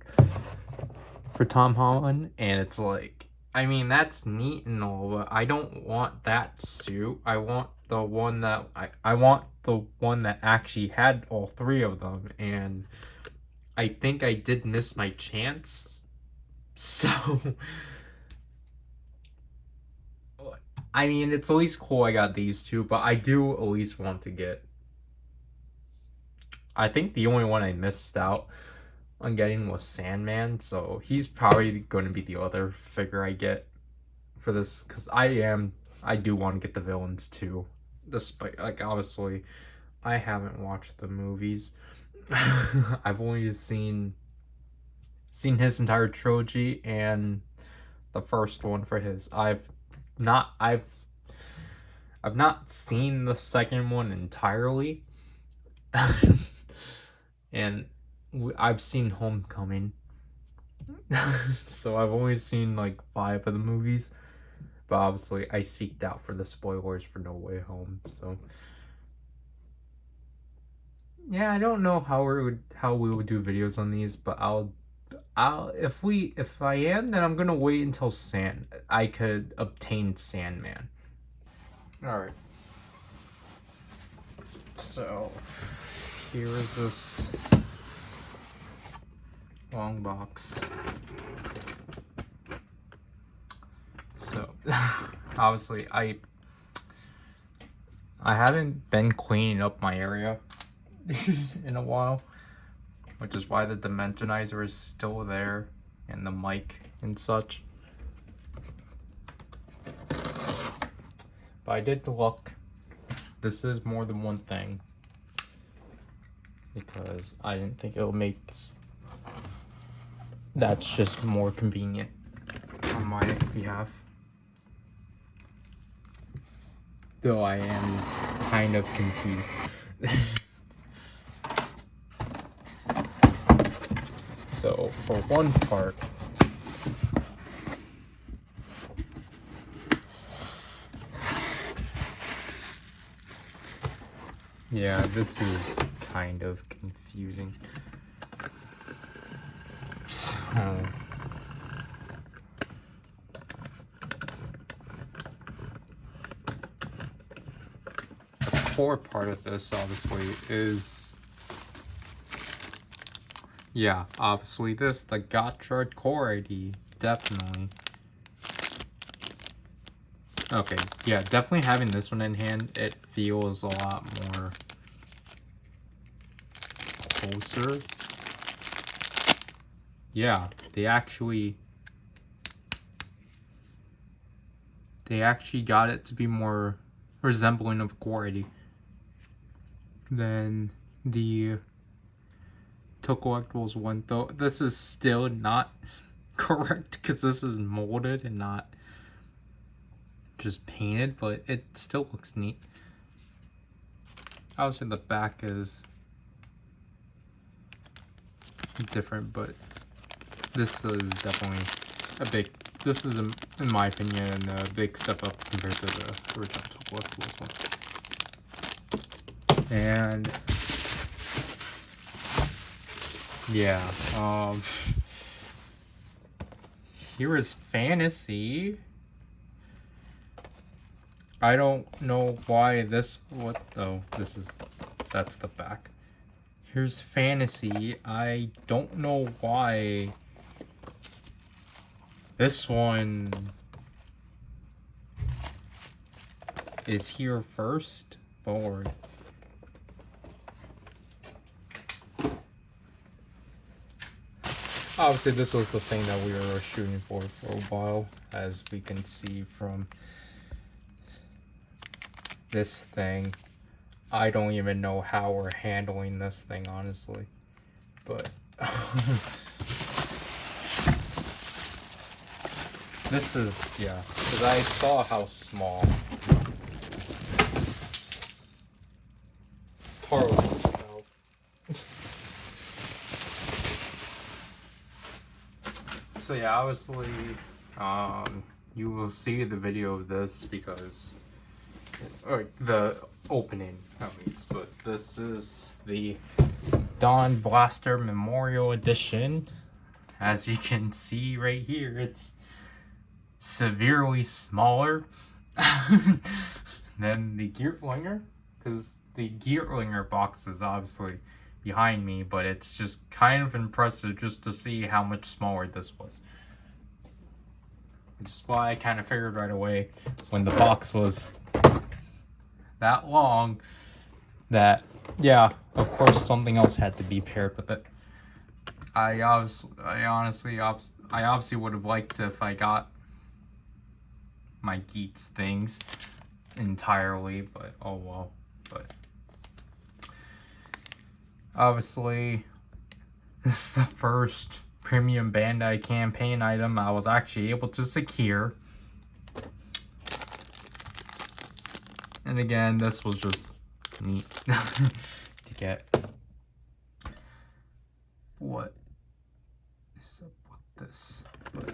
Speaker 1: for Tom Holland, and it's like, I mean, that's neat and all, but I don't want that suit. I want the one that I want the one that actually had all 3 of them, and I think I did miss my chance. So I mean, it's at least cool I got these 2, but I do at least want to get... I think the only one I missed out on getting was Sandman, so he's probably going to be the other figure I get for this, because I do want to get the villains too. Despite, like, obviously, I haven't watched the movies. I've only seen his entire trilogy and the first one for his. I've not seen the second one entirely. And I've seen Homecoming. So I've only seen like 5 of the movies. But obviously I seeked out for the spoilers for No Way Home. So yeah, I don't know how we would do videos on these, but if I am, then I'm gonna wait until I could obtain Sandman. Alright. So here is this long box. So obviously I haven't been cleaning up my area in a while, which is why the Dimensionizer is still there and the mic and such. But I did look. This is more than one thing, because I didn't think it'll make... That's just more convenient on my behalf. Though I am kind of confused. So for one part, yeah, this is kind of confusing. So the core part of this obviously is, yeah, obviously the Gotchard core ID, definitely. Okay, yeah, definitely having this one in hand, it feels a lot more closer. Yeah, they actually got it to be more resembling of core ID than the Collectibles one, though this is still not correct because this is molded and not just painted, but it still looks neat. Obviously the back is different, but this is definitely this is, in my opinion, a big step up compared to the original Collectibles one. And yeah, here is Fantasy. I don't know why that's the back. Here's Fantasy. I don't know why this one is here first. Board. Obviously, this was the thing that we were shooting for a while, as we can see from this thing. I don't even know how we're handling this thing, honestly. But this is, yeah, because I saw how small Tarlos felt. So yeah, obviously, you will see the video of this because, or the opening at least, but this is the Dawn Blaster Memorial Edition. As you can see right here, it's severely smaller than the Geertlinger, because the Geertlinger box is obviously behind me, but it's just kind of impressive just to see how much smaller this was. Which is why I kind of figured right away when the box was that long that, yeah, of course something else had to be paired with it. I honestly would have liked if I got my Geats things entirely, but oh well. But obviously, this is the first premium Bandai campaign item I was actually able to secure. And again, this was just neat to get. What is up with this? But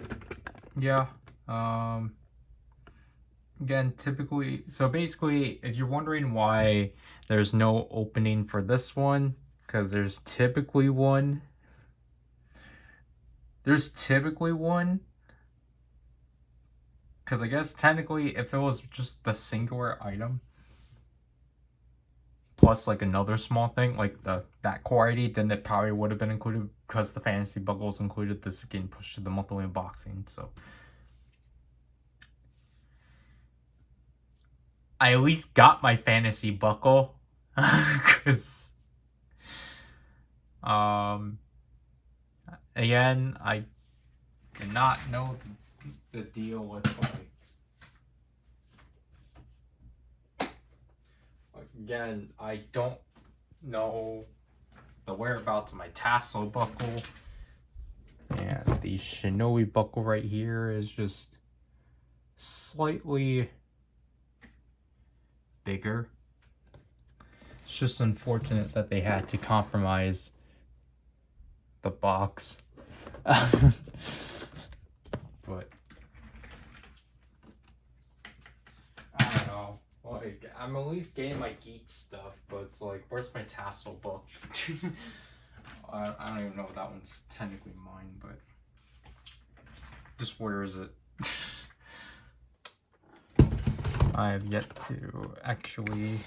Speaker 1: yeah, again, typically, so basically, if you're wondering why there's no opening for this one, because there's typically one. Because I guess technically, if it was just the singular item, plus like another small thing, like that core ID, then it probably would have been included because the fantasy buckle is included. This is getting pushed to the monthly unboxing, so. I at least got my fantasy buckle, because, again, I did not know the deal with, like, again, I don't know the whereabouts of my tassel buckle, and the Shinobi buckle right here is just slightly bigger. It's just unfortunate that they had to compromise the box. But I don't know. Like, I'm at least getting my geek stuff, but it's like, where's my tassel book? I don't even know if that one's technically mine, but just where is it? I have yet to actually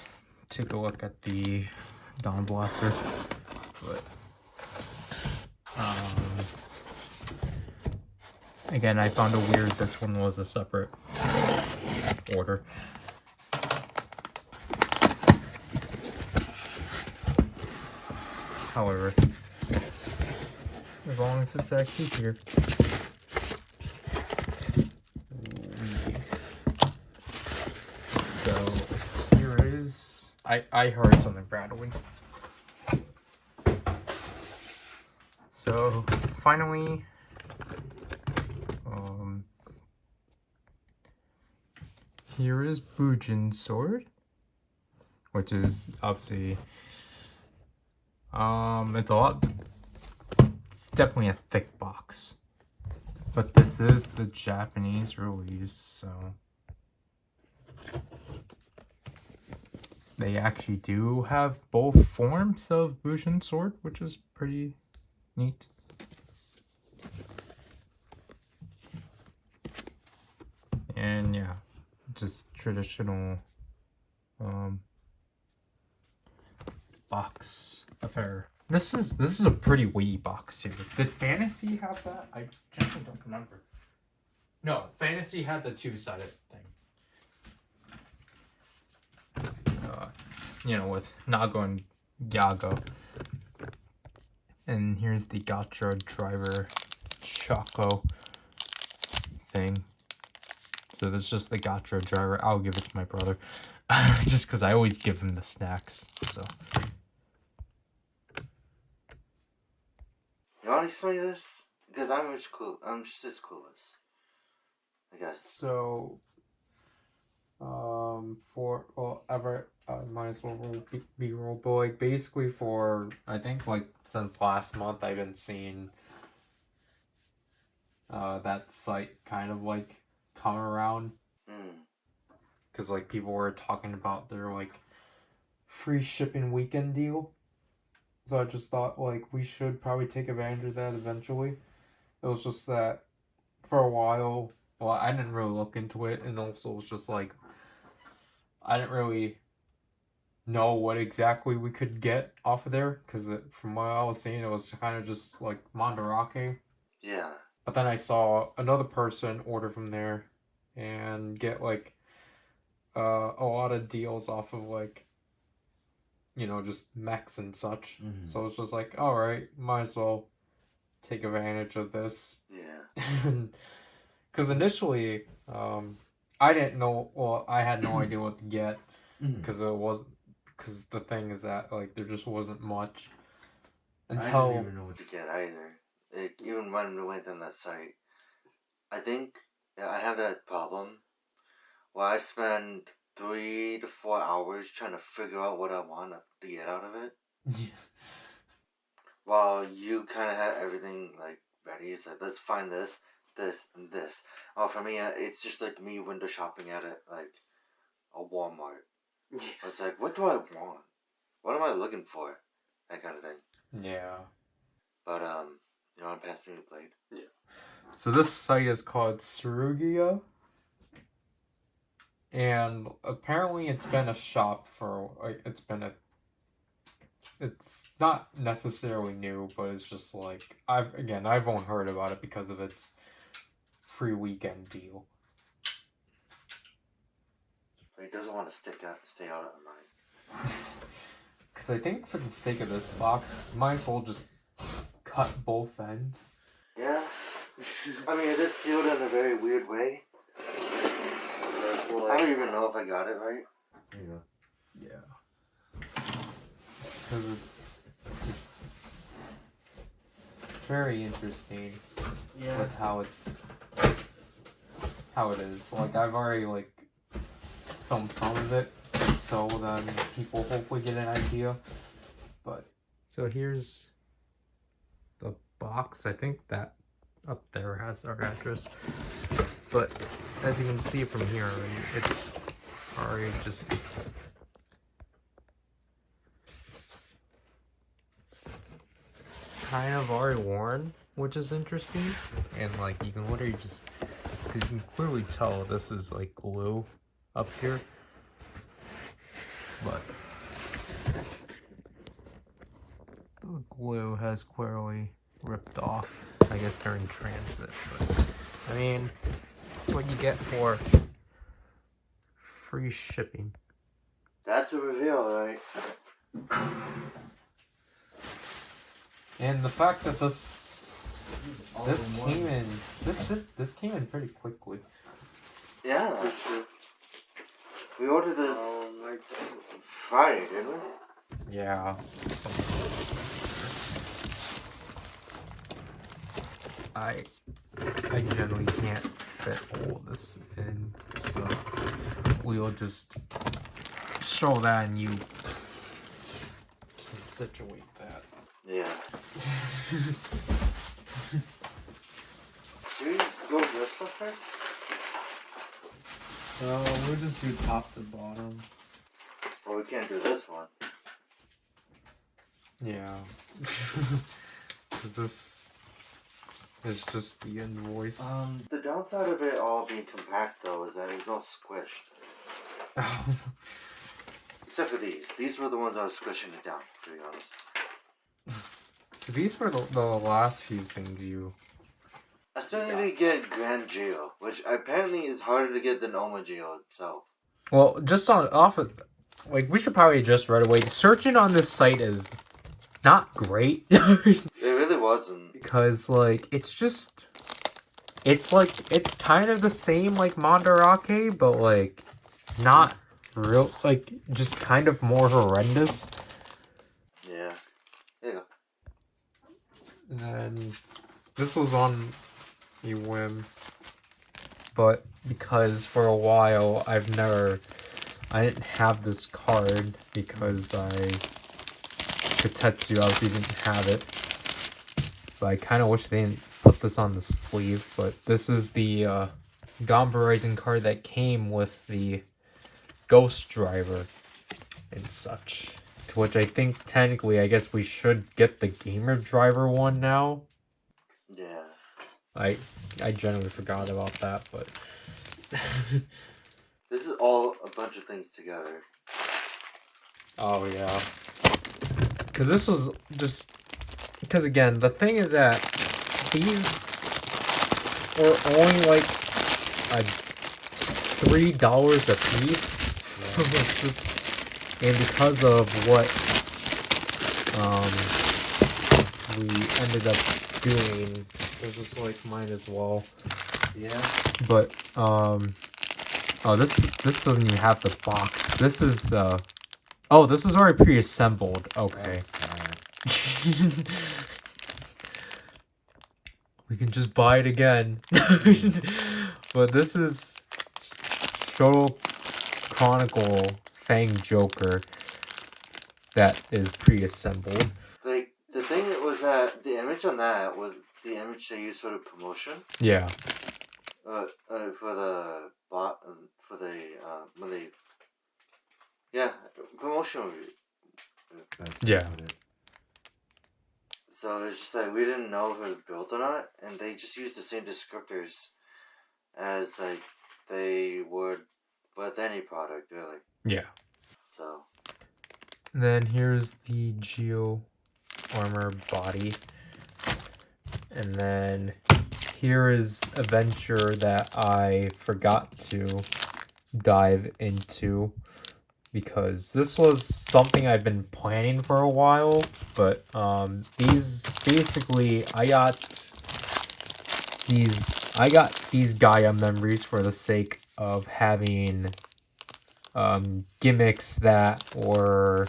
Speaker 1: take a look at the Dawn Blaster, but again, I found it weird this one was a separate order. However, as long as it's actually here. So here it is. I heard something rattling. So finally, here is Bujin's sword, which is obviously, it's definitely a thick box, but this is the Japanese release, so they actually do have both forms of Bujin's sword, which is pretty neat. And yeah, just traditional box affair. This is a pretty weighty box too. Did Fantasy have that? I genuinely don't remember. No, Fantasy had the two-sided thing. with Nago and Yago. And here's the Gacha driver Choco thing. So this is just the Gacha driver. I'll give it to my brother. Just because I always give him the snacks. So.
Speaker 2: You want to explain this? Because I'm just as clueless. I guess.
Speaker 1: So, might as well roll B-roll, but like basically for I think like since last month I've been seeing that site kind of like come around because like people were talking about their like free shipping weekend deal, so I just thought like we should probably take advantage of that eventually. It was just that for a while, well, I didn't really look into it, and also it was just like I didn't really know what exactly we could get off of there, because from what I was seeing, it was kind of just like Mandarake.
Speaker 2: Yeah.
Speaker 1: But then I saw another person order from there and get like a lot of deals off of like, just mechs and such.
Speaker 3: Mhm.
Speaker 1: So it's just like, all right, might as well take advantage of this.
Speaker 2: Yeah.
Speaker 1: Because initially, I didn't know. Well, I had no idea what to get because because the thing is that like there just wasn't much until
Speaker 3: I didn't even know what
Speaker 2: to get either. Even when we went on that site, I think I have that problem where I spend 3 to 4 hours trying to figure out what I want to get out of it. While you kind of have everything like ready. It's like, let's find this, this, and this. Oh, for me, it's just like me window shopping at it, like a Walmart. It's like, what do I want? What am I looking for? That kind of thing.
Speaker 1: Yeah.
Speaker 2: But you want to pass me the plate?
Speaker 1: Yeah. So this site is called Surugia, and apparently it's been a shop for like it's not necessarily new, but it's just like I've only heard about it because of its free weekend deal.
Speaker 2: He doesn't want to stay out of mine.
Speaker 1: Because I think for the sake of this box, might as well just cut both ends.
Speaker 2: Yeah. I mean, it is sealed in a very weird way. I don't even know if I got it right.
Speaker 3: There you go.
Speaker 1: Yeah. Because it's just very interesting with how it is. Like, I've already, like, filmed some of it, so then people hopefully get an idea. But, so here's the box. I think that up there has our address. But, as you can see from here, it's already just kind of already worn, which is interesting. And like you can literally just, because you can clearly tell this is like glue up here, but the glue has clearly ripped off, I guess during transit. But I mean, that's what you get for free shipping.
Speaker 2: That's a reveal, right?
Speaker 1: And the fact that this came in pretty quickly.
Speaker 2: Yeah. We ordered this Friday, didn't we?
Speaker 1: Yeah. I generally can't fit all this in, so we will just show that and you can situate that.
Speaker 2: Yeah. Should we go with this stuff first?
Speaker 1: We'll just do top to bottom.
Speaker 2: Well, we can't do this one.
Speaker 1: Yeah. Cause this is just the invoice.
Speaker 2: The downside of it all being compact, though, is that it's all squished. Except for these. These were the ones I was squishing it down, to be honest.
Speaker 1: So these were the last few things you...
Speaker 2: I still need to get Grand Geo, which apparently is harder to get than Oma Geo itself.
Speaker 1: Well, just off of like, we should probably just right away. Searching on this site is not great.
Speaker 2: It really wasn't.
Speaker 1: Because, like, it's kind of the same, like, Mandarake, but, like, not real, like, just kind of more horrendous.
Speaker 2: Yeah. There you go.
Speaker 1: And then, this was on a whim, but because for a while I didn't have this card because Kotetsu obviously didn't have it. But I kind of wish they didn't put this on the sleeve. But this is the Gamba Rising card that came with the Ghost Driver and such. To which I think technically, I guess we should get the Gamer Driver one now.
Speaker 2: Yeah.
Speaker 1: I generally forgot about that, but
Speaker 2: This is all a bunch of things together.
Speaker 1: oh yeah, because this was just because again the thing is that these were only like $3 a piece, so it's just and because of what we ended up doing, it was just like might as well.
Speaker 3: Yeah.
Speaker 1: But oh, this doesn't even have the box. This is oh, this is already pre-assembled. Okay. We can just buy it again. But this is Shoto Chronicle Fang Joker that is pre-assembled.
Speaker 2: Like, the thing was that the image on that was the image they used for the promotion.
Speaker 1: Yeah.
Speaker 2: For the bot, for the, when they, yeah, promotion review.
Speaker 1: Yeah.
Speaker 2: So it's just like, we didn't know if it was built or not, and they just used the same descriptors as, like, they would with any product, really.
Speaker 1: Yeah.
Speaker 2: So.
Speaker 1: Then here's the Geo Armor body. And then here is a venture that I forgot to dive into because this was something I've been planning for a while, but these basically I got these Gaia memories for the sake of having gimmicks that were,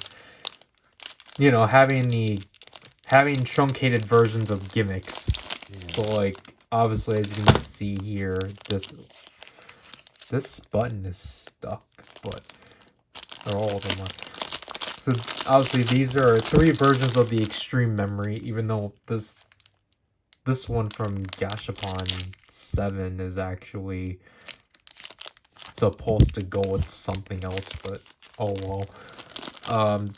Speaker 1: you know, having truncated versions of gimmicks. Yeah. So like obviously as you can see here, this button is stuck, but or all of them are. So obviously these are 3 versions of the extreme memory, even though this one from Gashapon 7 is actually supposed to go with something else, but oh well.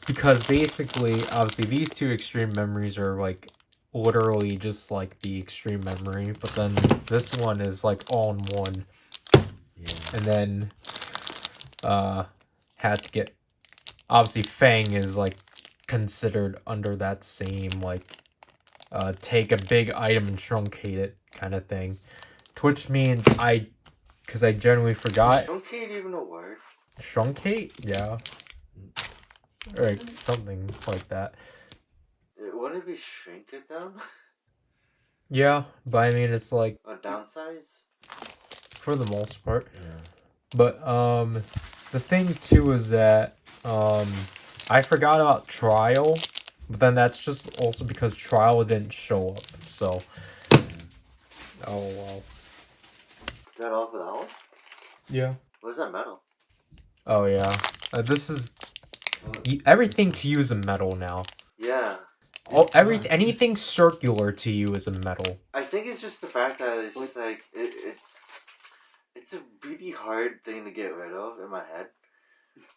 Speaker 1: Because basically, obviously, these 2 extreme memories are like literally just like the extreme memory, but then this one is like all in one. Yeah. And then had to get obviously Fang is like considered under that same like take a big item and truncate it kind of thing. Which means because I generally forgot.
Speaker 2: Truncate even a word?
Speaker 1: Truncate? Yeah. Or like something like that.
Speaker 2: Wouldn't it be shrink it down?
Speaker 1: Yeah, but I mean it's like
Speaker 2: a downsize?
Speaker 1: For the most part. Yeah. But the thing too is that I forgot about Trial, but then that's just also because Trial didn't show up, so oh well.
Speaker 2: Is that all for that one?
Speaker 1: Yeah.
Speaker 2: What's that metal?
Speaker 1: Oh yeah. This is everything to you is a metal now.
Speaker 2: Yeah.
Speaker 1: Anything circular to you is a metal.
Speaker 2: I think it's just the fact that it's just like it's a really hard thing to get rid of in my head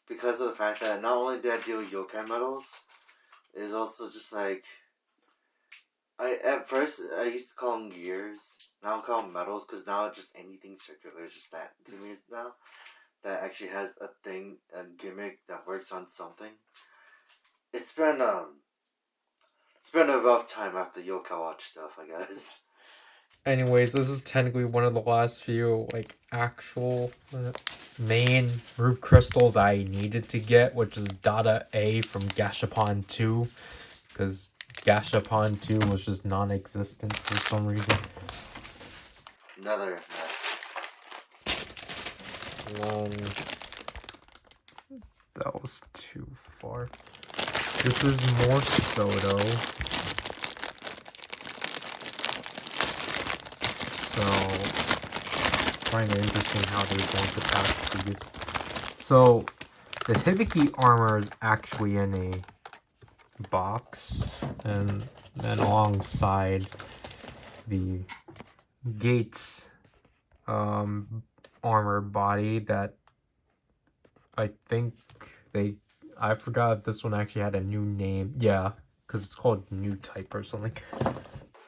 Speaker 2: because of the fact that not only did I deal with yokai metals, it is also just like at first I used to call them gears. Now I call them metals because now just anything circular is just that to me now. That actually has a gimmick that works on something. It's been a rough time after Yokai Watch stuff, I guess.
Speaker 1: Anyways, this is technically one of the last few like actual main root crystals I needed to get, which is Data A from Gashapon 2, because Gashapon 2 was just non-existent for some reason.
Speaker 2: Another mess.
Speaker 1: That was too far. This is more Soto. So, kind of interesting how they're going to pack these. So, the Hibiki armor is actually in a box, and then alongside the Gates armor body that I think I forgot if this one actually had a new name. Yeah, because it's called New Type or something.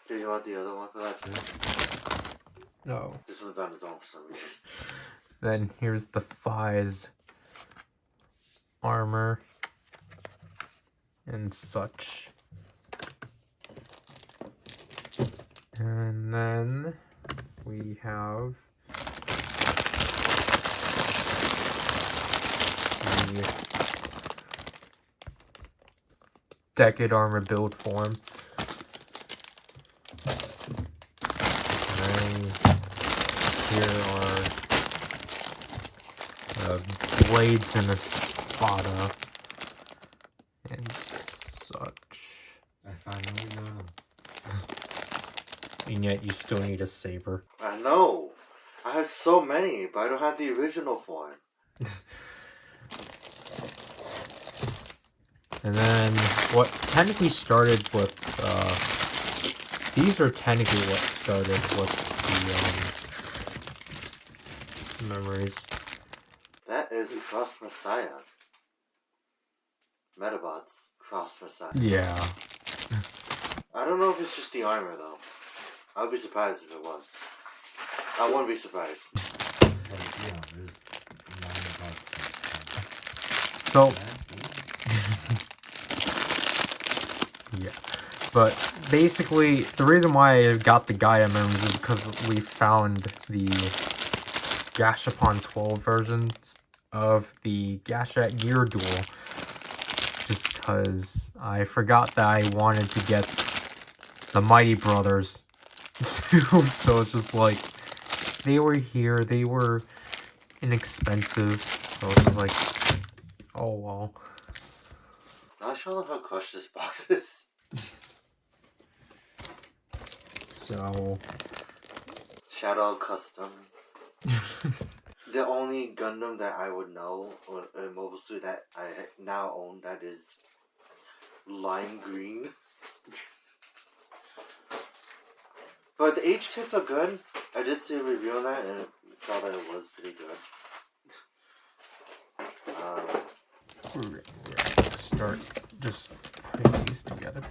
Speaker 2: Do you want the other one for that too?
Speaker 1: No.
Speaker 2: This one's on its own for some reason.
Speaker 1: Then here's the Fi's armor and such. And then we have the Decade armor build form. And here are blades in a spada and such.
Speaker 3: I finally know.
Speaker 1: And yet you still need a saber.
Speaker 2: I know. I have so many, but I don't have the original form.
Speaker 1: And then what technically started with these are technically what started with the memories.
Speaker 2: That is Cross Messiah. Metabots Cross Messiah.
Speaker 1: Yeah.
Speaker 2: I don't know if it's just the armor though. I would be surprised if it was. I wouldn't be surprised.
Speaker 3: Yeah, there's 9 bots.
Speaker 1: So yeah. But basically the reason why I got the Gaia memories is because we found the Gashapon 12 versions of the Gashat Gear Duel. Just because I forgot that I wanted to get the Mighty Brothers too. So it's just like, they were here, they were inexpensive. So it's just like, oh well.
Speaker 2: Not sure how crushed this box is.
Speaker 1: So
Speaker 2: Shadow Custom. The only Gundam that I would know, or a mobile suit that I now own, that is lime green. But the H kits are good. I did see a review on that and saw that it was pretty good.
Speaker 1: we're gonna start just putting these together.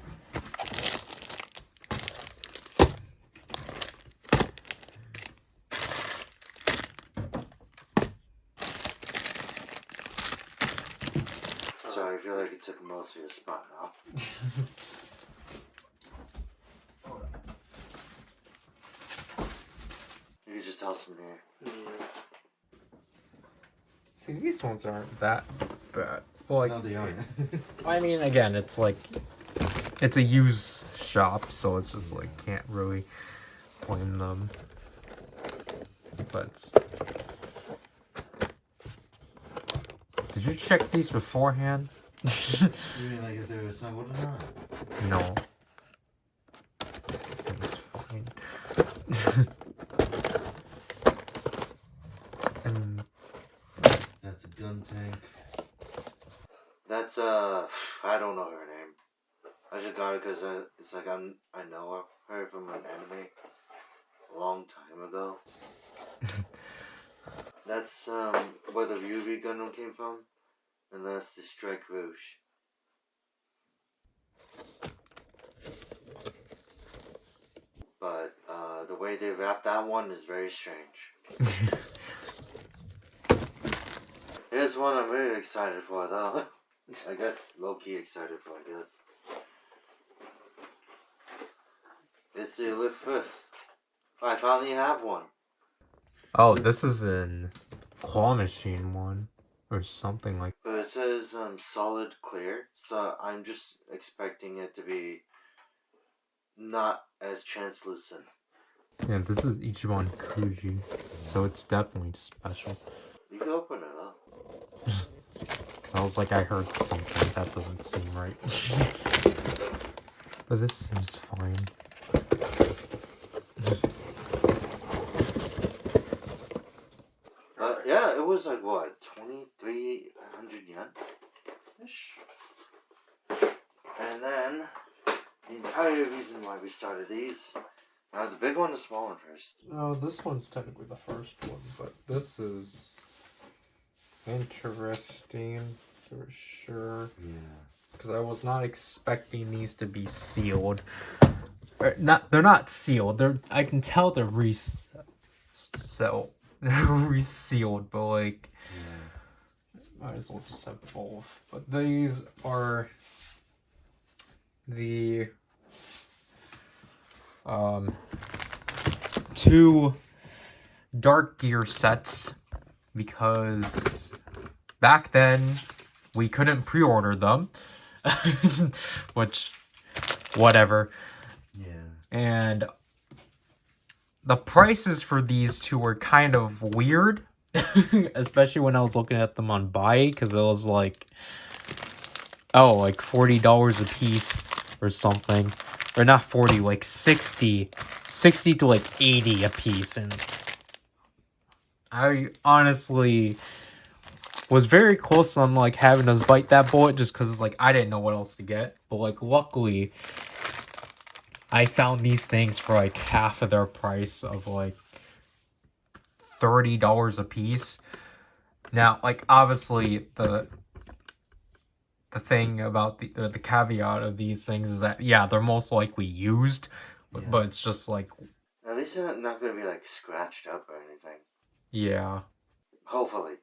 Speaker 2: Sorry, I feel like it took most of your spot now. You could just toss them here.
Speaker 1: See, these ones aren't that bad. Well, like,
Speaker 3: No, they are.
Speaker 1: I mean, again, it's like, it's a used shop, so it's just like, can't really blame them. But did you check these beforehand?
Speaker 3: You mean like if they were assembled or not?
Speaker 1: No. Seems fine. And
Speaker 3: That's a gun tank.
Speaker 2: That's I don't know her name. I just got it because it's like I know her from an anime a long time ago. That's where the Ruby Gundam came from, and that's the Strike Rouge. But the way they wrapped that one is very strange. Here's one I'm really excited for though. I guess low-key excited for, I guess. It's the Lift 5th I finally have one.
Speaker 1: Oh, this is an claw machine one. Or something like
Speaker 2: But it says solid clear, so I'm just expecting it to be not as translucent.
Speaker 1: yeah, this is Ichiban Kuji. So it's definitely special.
Speaker 2: You can open it up.
Speaker 1: Because I was like, I heard something that doesn't seem right. But this seems fine.
Speaker 2: Yeah, it was like what, 2,300 yen ish. And then the entire reason why we started these. Now the big one, the small one first.
Speaker 1: No, this one's technically the first one, but this is interesting for sure.
Speaker 3: Yeah.
Speaker 1: Because I was not expecting these to be sealed. They're not sealed. I can tell they're resealed, but like, might as well just have both. But these are the two Dark Gear sets, because back then we couldn't pre-order them. Which, whatever.
Speaker 3: Yeah.
Speaker 1: And the prices for these two were kind of weird. Especially when I was looking at them on Buy, because it was like, oh, like $40 a piece or something. Or not 40, like 60 to like 80 a piece. And I honestly was very close on like having us bite that bullet, just because it's like I didn't know what else to get. But like luckily I found these things for like half of their price of like $30 a piece. Now, like, obviously the thing about the caveat of these things is that, yeah, they're most likely used, but it's just like,
Speaker 2: At least they're not going to be like scratched up or anything.
Speaker 1: yeah.
Speaker 2: Hopefully.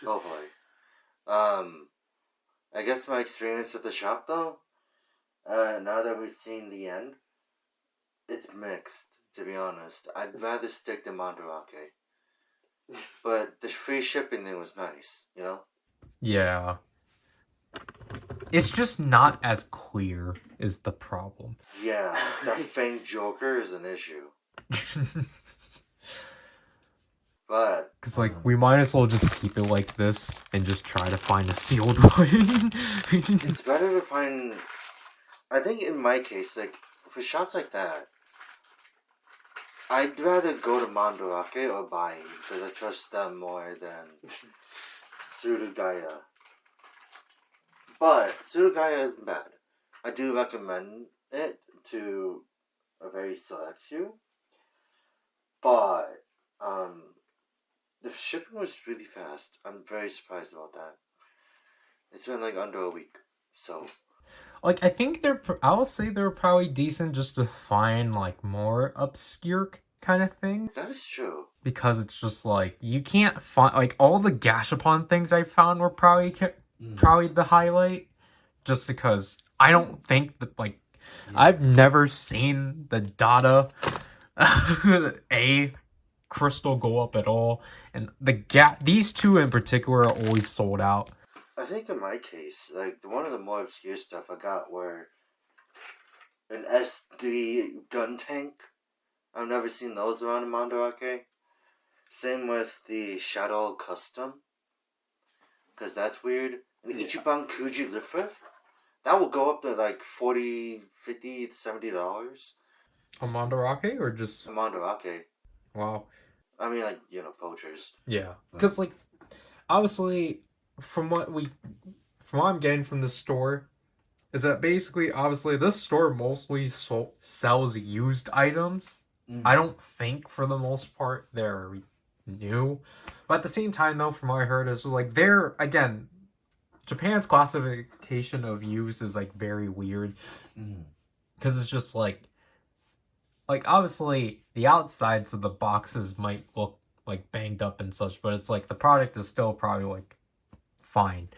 Speaker 2: Hopefully. I guess my experience with the shop though, now that we've seen the end, it's mixed, to be honest. I'd rather stick to Mandarake. But the free shipping thing was nice, you know?
Speaker 1: Yeah. It's just not as clear is the problem.
Speaker 2: Yeah, that Fang Joker is an issue. But
Speaker 1: Because, like, we might as well just keep it like this and just try to find a sealed one.
Speaker 2: it's better to find... I think in my case, like, for shops like that, I'd rather go to Mandarake or Bai, because I trust them more than Surugaya. But Surugaya isn't bad. I do recommend it to a very select few. But, the shipping was really fast. I'm very surprised about that. It's been like under a week, so...
Speaker 1: Like, I think I'll say they're probably decent just to find, like, more obscure kind of things.
Speaker 2: That is true.
Speaker 1: Because it's just, like, you can't find, like, all the Gashapon things I found were probably the highlight. Just because I don't think that, like, I've never seen the Dada A crystal go up at all. And these two in particular are always sold out.
Speaker 2: I think in my case, like, one of the more obscure stuff I got were an SD gun tank. I've never seen those around in Mandarake. Same with the Shadow Custom, because that's weird. An Ichiban Kuji lift lift, that will go up to like $40, $50, $70.
Speaker 1: A Mandarake or just...
Speaker 2: A Mandarake.
Speaker 1: Wow.
Speaker 2: I mean, like, you know, poachers.
Speaker 1: Yeah. Because, like, obviously, from what I'm getting from the store, is that basically, obviously, this store mostly sells used items. I don't think, for the most part, they're new. But at the same time, though, from what I heard, it's just like, again, Japan's classification of used is, like, very weird. Because it's just, like, obviously, the outsides of the boxes might look, like, banged up and such, but it's, like, the product is still probably, like, fine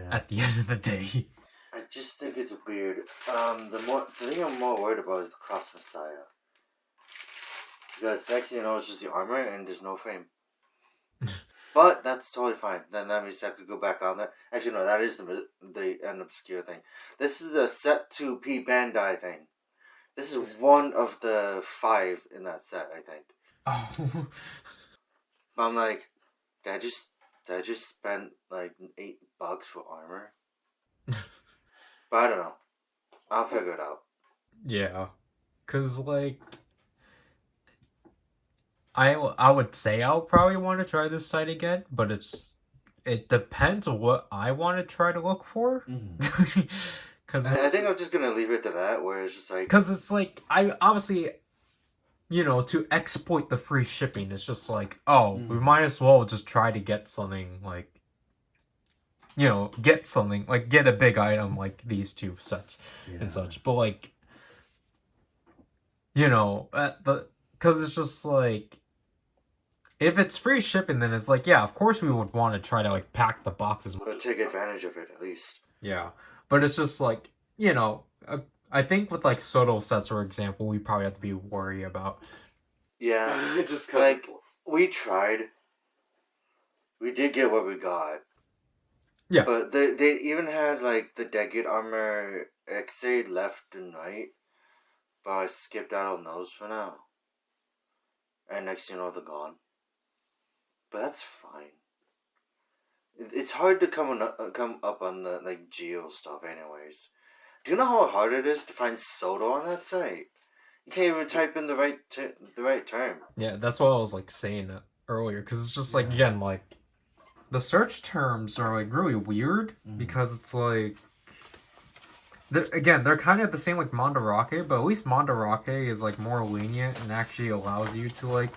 Speaker 1: at the end of the day.
Speaker 2: I just think it's weird. The thing I'm more worried about is the Cross Messiah. Because next thing you know, it's just the armor and there's no frame. But that's totally fine. Then that means I could go back on there. Actually, no, that is the an obscure thing. This is the set 2P Bandai thing. This is one of the 5 in that set, I think.
Speaker 1: Oh.
Speaker 2: But I'm like, did I just spend like $8 for armor? But I don't know. I'll figure it out.
Speaker 1: Yeah. Cause like I would say I'll probably want to try this site again, but it depends on what I want to try to look for. Cause
Speaker 2: I think I'm just gonna leave it to that, where it's just like,
Speaker 1: because it's like I obviously, to exploit the free shipping, it's just like, we might as well just try to get something like, get something like get a big item like these 2 sets and such. But like, because it's just like, if it's free shipping, then it's like, yeah, of course we would want to try to like pack the boxes.
Speaker 2: or take advantage of it at least.
Speaker 1: Yeah, but it's just like, I think with like Soto sets, for example, we probably have to be worried about.
Speaker 2: Yeah,
Speaker 1: just
Speaker 2: like we tried. We did get what we got.
Speaker 1: Yeah,
Speaker 2: but they even had like the Degate armor X8 left and right, but I skipped out on those for now. And next thing you know, they're gone. But that's fine. It's hard to come up on the like geo stuff, anyways. Do you know how hard it is to find Soto on that site? You can't even type in the right term.
Speaker 1: Yeah, that's what I was like saying earlier, because it's just like, again, like the search terms are like really weird because it's like, they're kind of the same like Mandarake, but at least Mandarake is like more lenient and actually allows you to like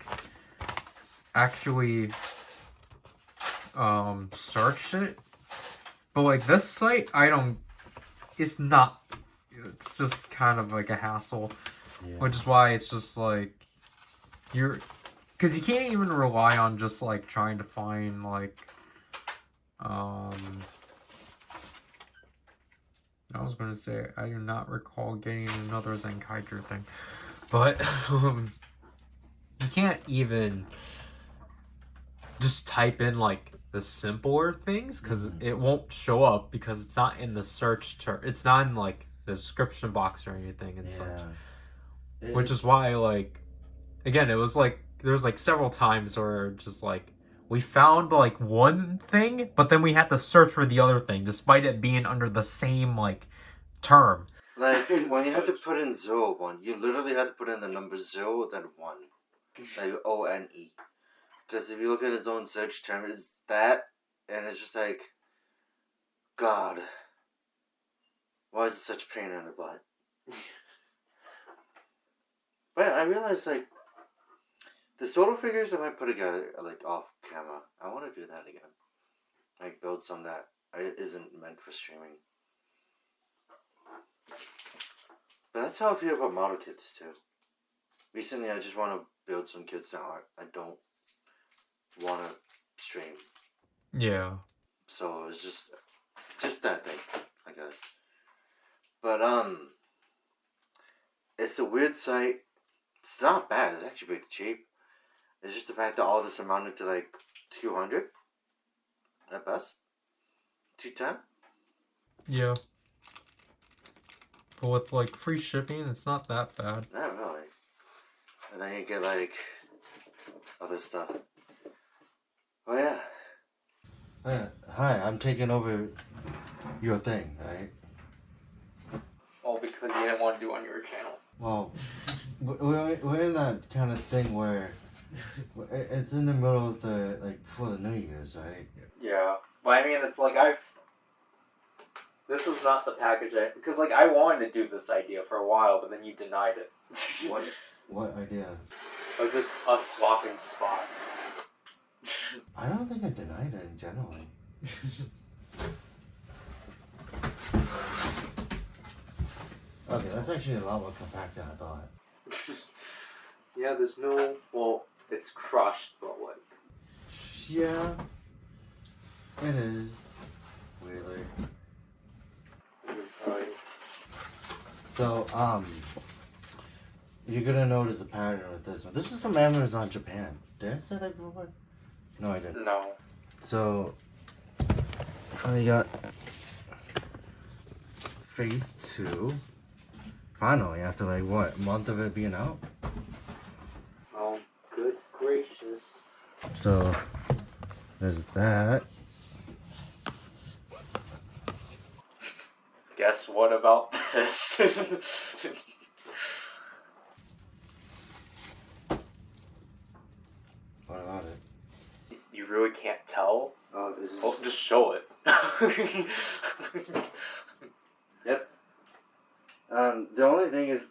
Speaker 1: actually search it. But like this site, it's just kind of like a hassle, which is why it's just like because you can't even rely on just like trying to find like I was gonna say I do not recall getting another Zenkaiger thing, but you can't even just type in like the simpler things because it won't show up because it's not in the search term. It's not in like the description box or anything and such. Which is why, like, again, it was like there's like several times where just like we found like one thing, but then we had to search for the other thing despite it being under the same like term.
Speaker 2: Like when you had to put in 01, you literally had to put in the number 0 then 1, like ONE. Because if you look at its own search term, it's that, and it's just like, God, why is it such a pain in the butt? But I realized, like, the Soto figures I might put together are, like, off camera. I want to do that again. Like, build some that isn't meant for streaming. But that's how I feel about model kits, too. Recently, I just want to build some kits that I don't want to stream.
Speaker 1: Yeah.
Speaker 2: So, it's just that thing, I guess. But, it's a weird site. It's not bad. It's actually pretty cheap. It's just the fact that all this amounted to like 200 at best. 210.
Speaker 1: Yeah. But with like free shipping, it's not that bad.
Speaker 2: Not really. And then you get like other stuff. Oh yeah. Hi, I'm taking over your thing, right?
Speaker 1: All because you didn't want to do it on your channel.
Speaker 3: Well, we're in that kind of thing where it's in the middle of the, like, before the New Year's, right?
Speaker 1: Yeah. But I mean, it's like this is not the package because like I wanted to do this idea for a while, but then you denied it.
Speaker 3: What idea?
Speaker 1: Of just us swapping spots.
Speaker 3: I don't think I denied it in general. Okay, that's actually a lot more compact than I thought.
Speaker 1: Yeah, there's no... Well, it's crushed, but like...
Speaker 3: Yeah. It is. Weirdly. So, you're gonna notice a pattern with this one. This is from Amazon Japan. Did I say that before? No, I didn't.
Speaker 1: No.
Speaker 3: So, finally got phase 2. Finally, after like what, a month of it being out?
Speaker 1: Oh, good gracious.
Speaker 3: So, there's that.
Speaker 1: Guess what about this?
Speaker 3: What about it?
Speaker 1: You really can't tell?
Speaker 2: Oh, this is.
Speaker 1: Well, just show it.
Speaker 2: Yep. The only thing is,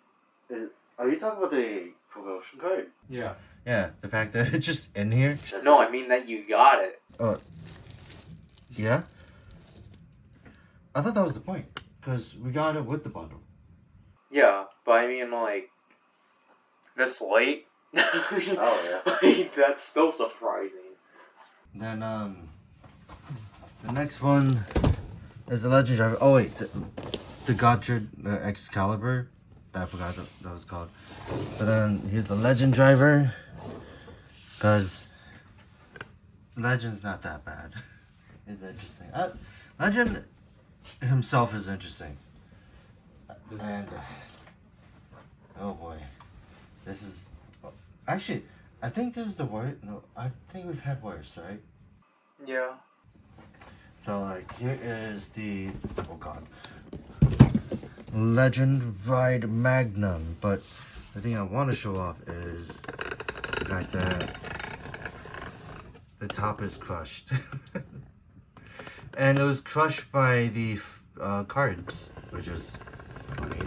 Speaker 2: are you talking about the promotion card?
Speaker 1: Yeah.
Speaker 3: Yeah, the fact that it's just in here.
Speaker 1: No, I mean that you got it.
Speaker 3: Oh. Yeah? I thought that was the point. Because we got it with the bundle.
Speaker 1: Yeah, but I mean, like, this late?
Speaker 2: Oh, yeah.
Speaker 1: Like, that's still surprising.
Speaker 3: Then, the next one is the Legend Driver. Oh, wait. The Gotcha Excalibur. I forgot what that was called. But then, here's the Legend Driver. Because Legend's not that bad. It's interesting. Legend himself is interesting. And, oh boy. This is... Actually, I think this is the worst. No, I think we've had worse, right?
Speaker 1: Yeah.
Speaker 3: So, like, here is the... Oh, God. Legend Ride Magnum. But the thing I want to show off is the fact that the top is crushed. And it was crushed by the cards, which is funny.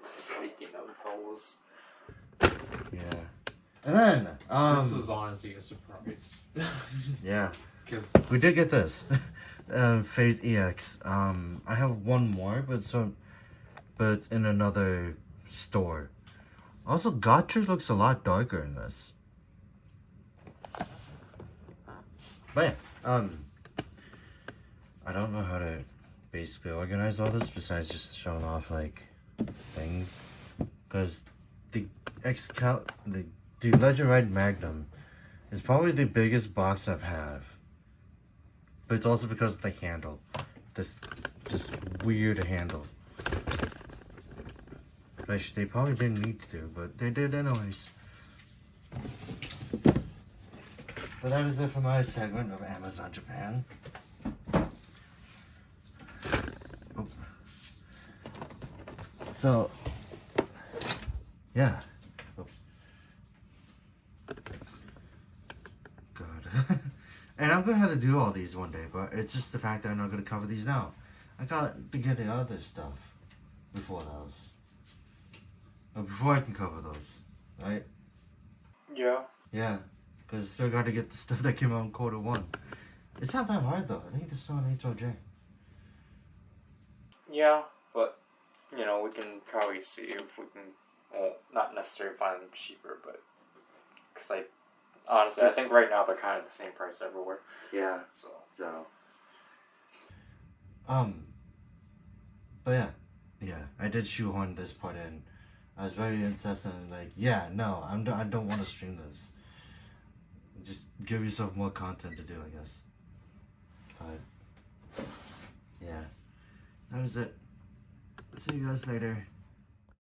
Speaker 1: Speaking of those,
Speaker 3: Yeah. And then,
Speaker 1: this was honestly a surprise.
Speaker 3: yeah.
Speaker 1: Because
Speaker 3: We did get this. Phase EX. I have one more, but it's in another store. Also, Gotcha looks a lot darker in this. But yeah, I don't know how to basically organize all this besides just showing off like things, because the Legend Ride Magnum is probably the biggest box I've had. But it's also because of the handle. This just weird handle. Which they probably didn't need to do, but they did anyways. But that is it for my segment of Amazon Japan. Oh. So, yeah. Oops. God. And I'm gonna have to do all these one day, but it's just the fact that I'm not gonna cover these now. I got to get the other stuff before those. Or before I can cover those, right?
Speaker 1: yeah,
Speaker 3: Yeah, because still got to get the stuff that came out in quota 1. It's not that hard though. I think it's still on HOJ.
Speaker 1: yeah, but you know, we can probably see if we can. Well, not necessarily find them cheaper, but because honestly, I think right now they're kind of the same price everywhere.
Speaker 2: Yeah.
Speaker 1: So
Speaker 2: So.
Speaker 3: But yeah, I did shoehorn this part in. I was very insistent, like, yeah, no, I don't want to stream this. Just give yourself more content to do, I guess. But yeah, that was it. See you guys later.